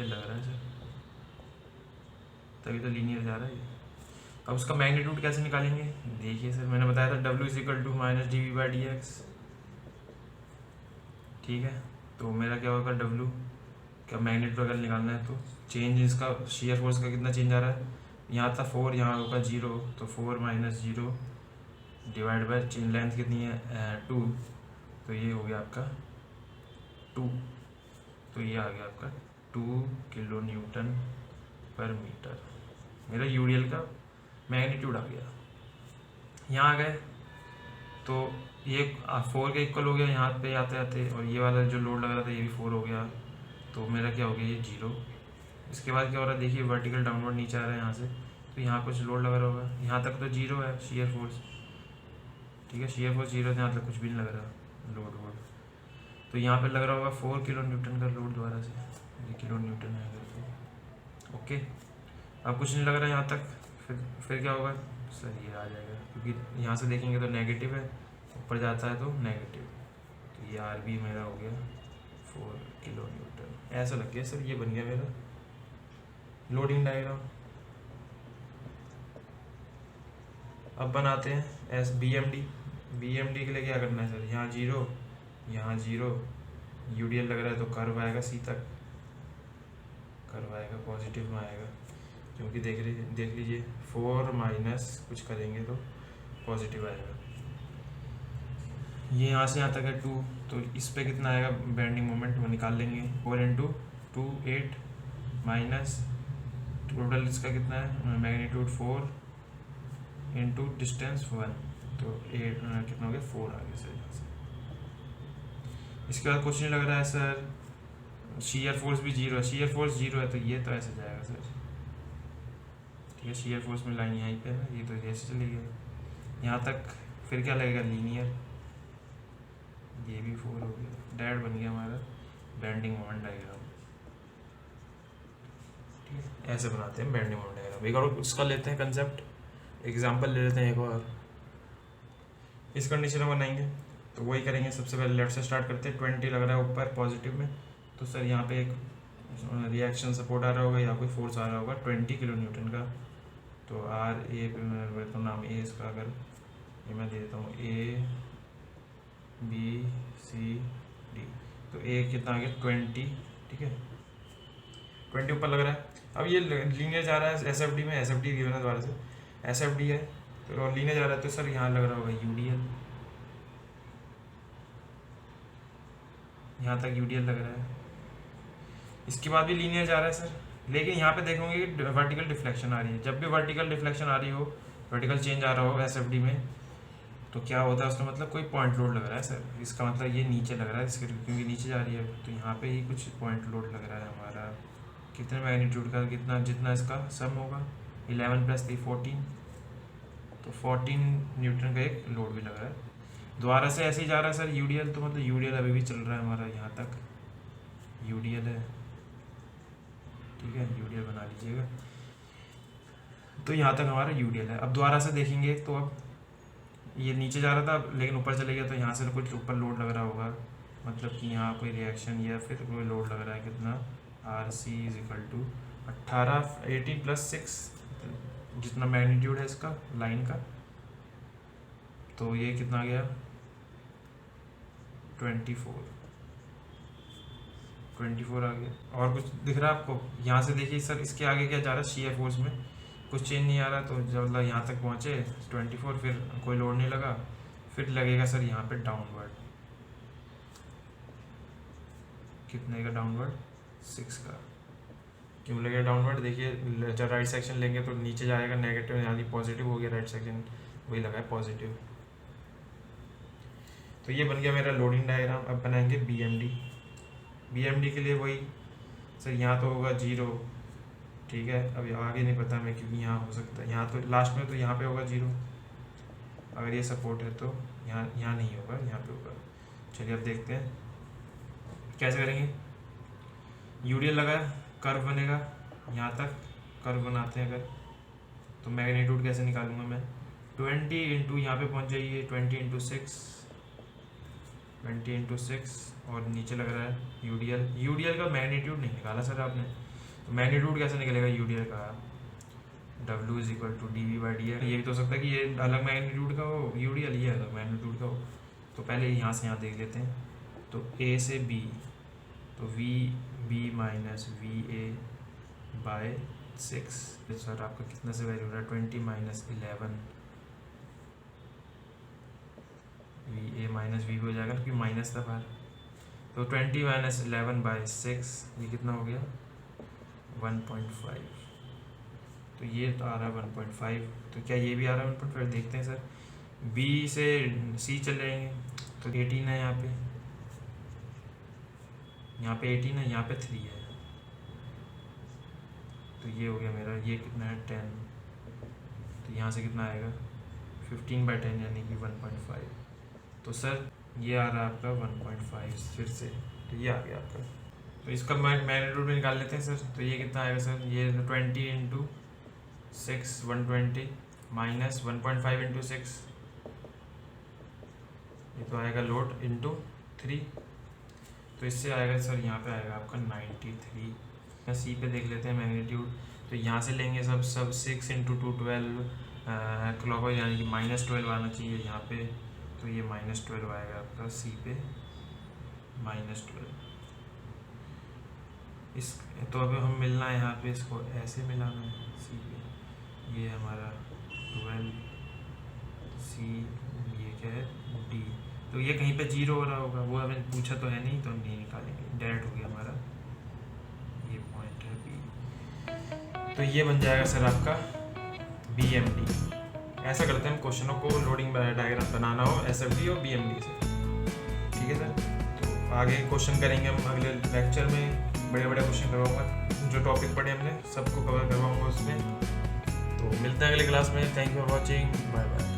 लग रहा है सर, तभी तो लीनियर जा रहा है ये। अब उसका मैग्नीट्यूड कैसे निकालेंगे, देखिए सर मैंने बताया था W = -dV/dx, ठीक है। तो मेरा क्या होगा W का मैग्नीट्यूड अगर निकालना है तो चेंज इसका शियर फोर्स का कितना चेंज आ रहा है, यहाँ था 4, यहाँ होगा 0, तो 4 - 0 डिवाइड बाय चेन लेंथ कितनी है 2, तो ये हो गया आपका 2, तो ये आ गया आपका 2 किलो न्यूटन पर मीटर। मेरा यूडीएल का मैग्नीट्यूड आ गया। यहाँ आ गए तो ये 4 के इक्वल हो गया यहाँ पे आते आते, और ये वाला जो लोड लग रहा था ये भी 4 हो गया, तो मेरा क्या हो गया ये 0। इसके बाद क्या हो रहा है, देखिए वर्टिकल डाउनवर्ड नीचे आ रहा है यहाँ से, तो यहाँ कुछ लोड लग रहा होगा, यहाँ तक तो 0 है शियर फोर्स, ठीक है, शियर फोर्स 0 है, यहाँ तक कुछ भी नहीं लग रहा लोड वोड, तो यहाँ पे लग रहा होगा 4 किलो न्यूटन का लोड दोबारा से, ये किलो न्यूटन है अगर तो ओके। अब कुछ नहीं लग रहा यहाँ तक, फिर क्या होगा सर, ये आ जाएगा, क्योंकि यहाँ से देखेंगे तो नेगेटिव है, ऊपर जाता है तो नेगेटिव, तो ये आर बी मेरा हो गया 4 किलो न्यूटन, ऐसा लग गया सर। ये बन गया मेरा लोडिंग डायग्राम। अब बनाते हैं BMD के लिए क्या करना है सर, यहाँ 0, यहाँ 0, यूडीएल लग रहा है तो कर्व आएगा C तक, कर्व आएगा पॉजिटिव में आएगा, क्योंकि देख लीजिए 4 माइनस कुछ करेंगे तो पॉजिटिव आएगा। ये यहाँ से यहाँ तक है 2, तो इस पे कितना आएगा बेंडिंग मोमेंट वो निकाल लेंगे, 4 × 2 8 माइनस टोटल इसका कितना है मैग्नीट्यूड 4 इंटू डिस्टेंस 1, तो 8 कितना हो गया 4 आ गया सर यहाँ से। इसके बाद क्वेश्चन लग रहा है सर शियर फोर्स भी 0 है, शियर फोर्स 0 है तो ये तो ऐसे जाएगा सर, ठीक है। शियर फोर्स में लाइन यहीं पे है, ये तो ऐसे चली गई यहाँ तक, फिर क्या लगेगा लीनियर, ये भी 4 हो गया, डेट बन गया हमारा बेंडिंग मोमेंट डायग्राम, ठीक है। ऐसे बनाते हैं बेंडिंग मोमेंट डायग्राम। एक और उसका लेते हैं कंसेप्ट, एग्जांपल ले लेते हैं एक और, इस कंडीशन में बनाएंगे तो वही करेंगे। सबसे पहले लेफ्ट से स्टार्ट करते हैं, 20 लग रहा है ऊपर पॉजिटिव में, तो सर यहाँ पे एक रिएक्शन सपोर्ट आ रहा होगा या कोई फोर्स आ रहा होगा 20 किलो न्यूटन का, तो आर ए पे मैं तो नाम ए इसका, अगर ये मैं दे देता हूँ ABCD, तो ए कितना आ गया 20, ठीक है 20 ऊपर लग रहा है। अब ये लीनियर जा रहा है SFD में, SFD गिवन है दोबारा से, SFD है तो लीनियर जा रहा है, तो सर यहाँ लग रहा होगा यूडीएल, यहाँ तक यूडीएल लग रहा है, इसके बाद भी लीनियर जा रहा है सर, लेकिन यहाँ पे देखोगे कि वर्टिकल डिफ्लेक्शन आ रही है। जब भी वर्टिकल डिफ्लेक्शन आ रही हो, वर्टिकल चेंज आ रहा हो एसएफडी में, तो क्या होता है उसका मतलब कोई पॉइंट लोड लग रहा है सर। इसका मतलब ये नीचे लग रहा है इसके, क्योंकि नीचे जा रही है, तो यहाँ पे ही कुछ पॉइंट लोड लग रहा है हमारा। कितने मैग्नीट्यूड का, कितना जितना इसका सम होगा 11 + 3 14, तो 14 न्यूटन का एक लोड भी लग रहा है। दोबारा से ऐसे ही जा रहा है सर यूडीएल, तो मतलब यूडीएल अभी भी चल रहा है हमारा, यहाँ तक यूडीएल है, ठीक है, यूडीएल बना लीजिएगा। तो यहाँ तक हमारा यूडीएल है। अब दोबारा से देखेंगे तो अब ये नीचे जा रहा था लेकिन ऊपर चले गया, तो यहाँ से कुछ ऊपर लोड लग रहा होगा, मतलब कि यहाँ कोई रिएक्शन या फिर कोई लोड लग रहा है। कितना, RC = 18 + 6 जितना मैग्नीट्यूड है इसका लाइन का, तो ये कितना गया 24 आ गया। और कुछ दिख रहा है आपको? यहाँ से देखिए सर, इसके आगे क्या जा रहा है, शियर फोर्स में कुछ चेंज नहीं आ रहा, तो जब मतलब यहाँ तक पहुँचे 24, फिर कोई लोड नहीं लगा, फिर लगेगा सर यहाँ पे डाउनवर्ड। कितने का डाउनवर्ड, 6 का। क्यों लगेगा डाउनवर्ड, देखिए जब राइट सेक्शन लेंगे तो नीचे जाएगा नेगेटिव, यानी पॉजिटिव हो गया राइट सेक्शन, वही लगा है पॉजिटिव। तो ये बन गया मेरा लोडिंग डायग्राम। अब बनाएंगे BMD के लिए वही सर, यहाँ तो होगा 0, ठीक है, अब आगे नहीं पता मैं, क्योंकि यहाँ हो सकता है, यहाँ तो लास्ट में, तो यहाँ पे होगा 0, अगर ये सपोर्ट है तो यहाँ नहीं होगा, यहाँ पे होगा। चलिए अब देखते हैं कैसे करेंगे। यूडीएल लगा, कर्व बनेगा, यहाँ तक कर्व बनाते हैं अगर, तो मैग्नीट्यूड कैसे निकालूंगा मैं, 20 इंटू यहाँ पे पहुँच जाइए, 20 × 6 और नीचे लग रहा है यूडीएल का मैग्नीट्यूड नहीं निकाला सर आपने, तो मैग्नीट्यूड कैसे निकलेगा यूडीएल का, W = dV/dx। ये भी तो हो सकता है कि ये अलग मैग्नीट्यूड का हो यूडीएल, ये अलग मैग्नीट्यूड का हो, तो पहले यहाँ से यहाँ देख लेते हैं। तो A से B, तो VB - VA/6, सर आपका कितना से वैल्यू हो रहा है, 20 - 11, VA - VB हो जाएगा, क्योंकि माइनस था बाहर, तो 20 - 11/6, ये कितना हो गया 1.5। तो ये तो आ रहा है 1.5, तो क्या ये भी आ रहा है 1.5, देखते हैं सर। B से C चले जाएंगे, तो 18 है यहाँ पे 18 है, यहाँ पे 3 है, तो ये हो गया मेरा, ये कितना है 10, तो यहाँ से कितना आएगा 15/10 यानी कि 1.5। तो सर ये आ रहा है आपका 1.5 फिर से, तो ये आ गया आपका। तो इसका मैग्नीट्यूड भी निकाल लेते हैं सर, तो ये कितना आएगा सर, ये 20 × 6 120 माइनस 1.5 × 6, ये तो आएगा लोड इंटू 3, तो इससे आएगा सर, यहाँ पे आएगा आपका 93। सी पे देख लेते हैं मैग्नीट्यूड, तो यहाँ से लेंगे सब 6 × 2 12 क्लॉकवाइज, यानी कि -12 आना चाहिए यहाँ पे, तो ये -12 आएगा आपका सी पे, -12। इस तो अभी हम मिलना है यहाँ पे, इसको ऐसे मिलाना है सी पे, ये हमारा 12 सी, ये क्या है डी, तो ये कहीं पे 0 हो रहा होगा, वो हमें पूछा तो है नहीं, तो हम नहीं निकालेंगे, डायरेक्ट हो गया हमारा, ये पॉइंट है बी। तो ये बन जाएगा सर आपका BMD। ऐसा करते हैं हम क्वेश्चनों को, लोडिंग डायग्राम बनाना हो SFD और BMD से, ठीक है सर। तो आगे क्वेश्चन करेंगे हम अगले लेक्चर में, बड़े बड़े क्वेश्चन करवाऊंगा, जो टॉपिक पढ़े हमने सबको कवर करवाऊंगा उसमें। तो मिलते हैं अगले क्लास में, thank you for watching, bye bye.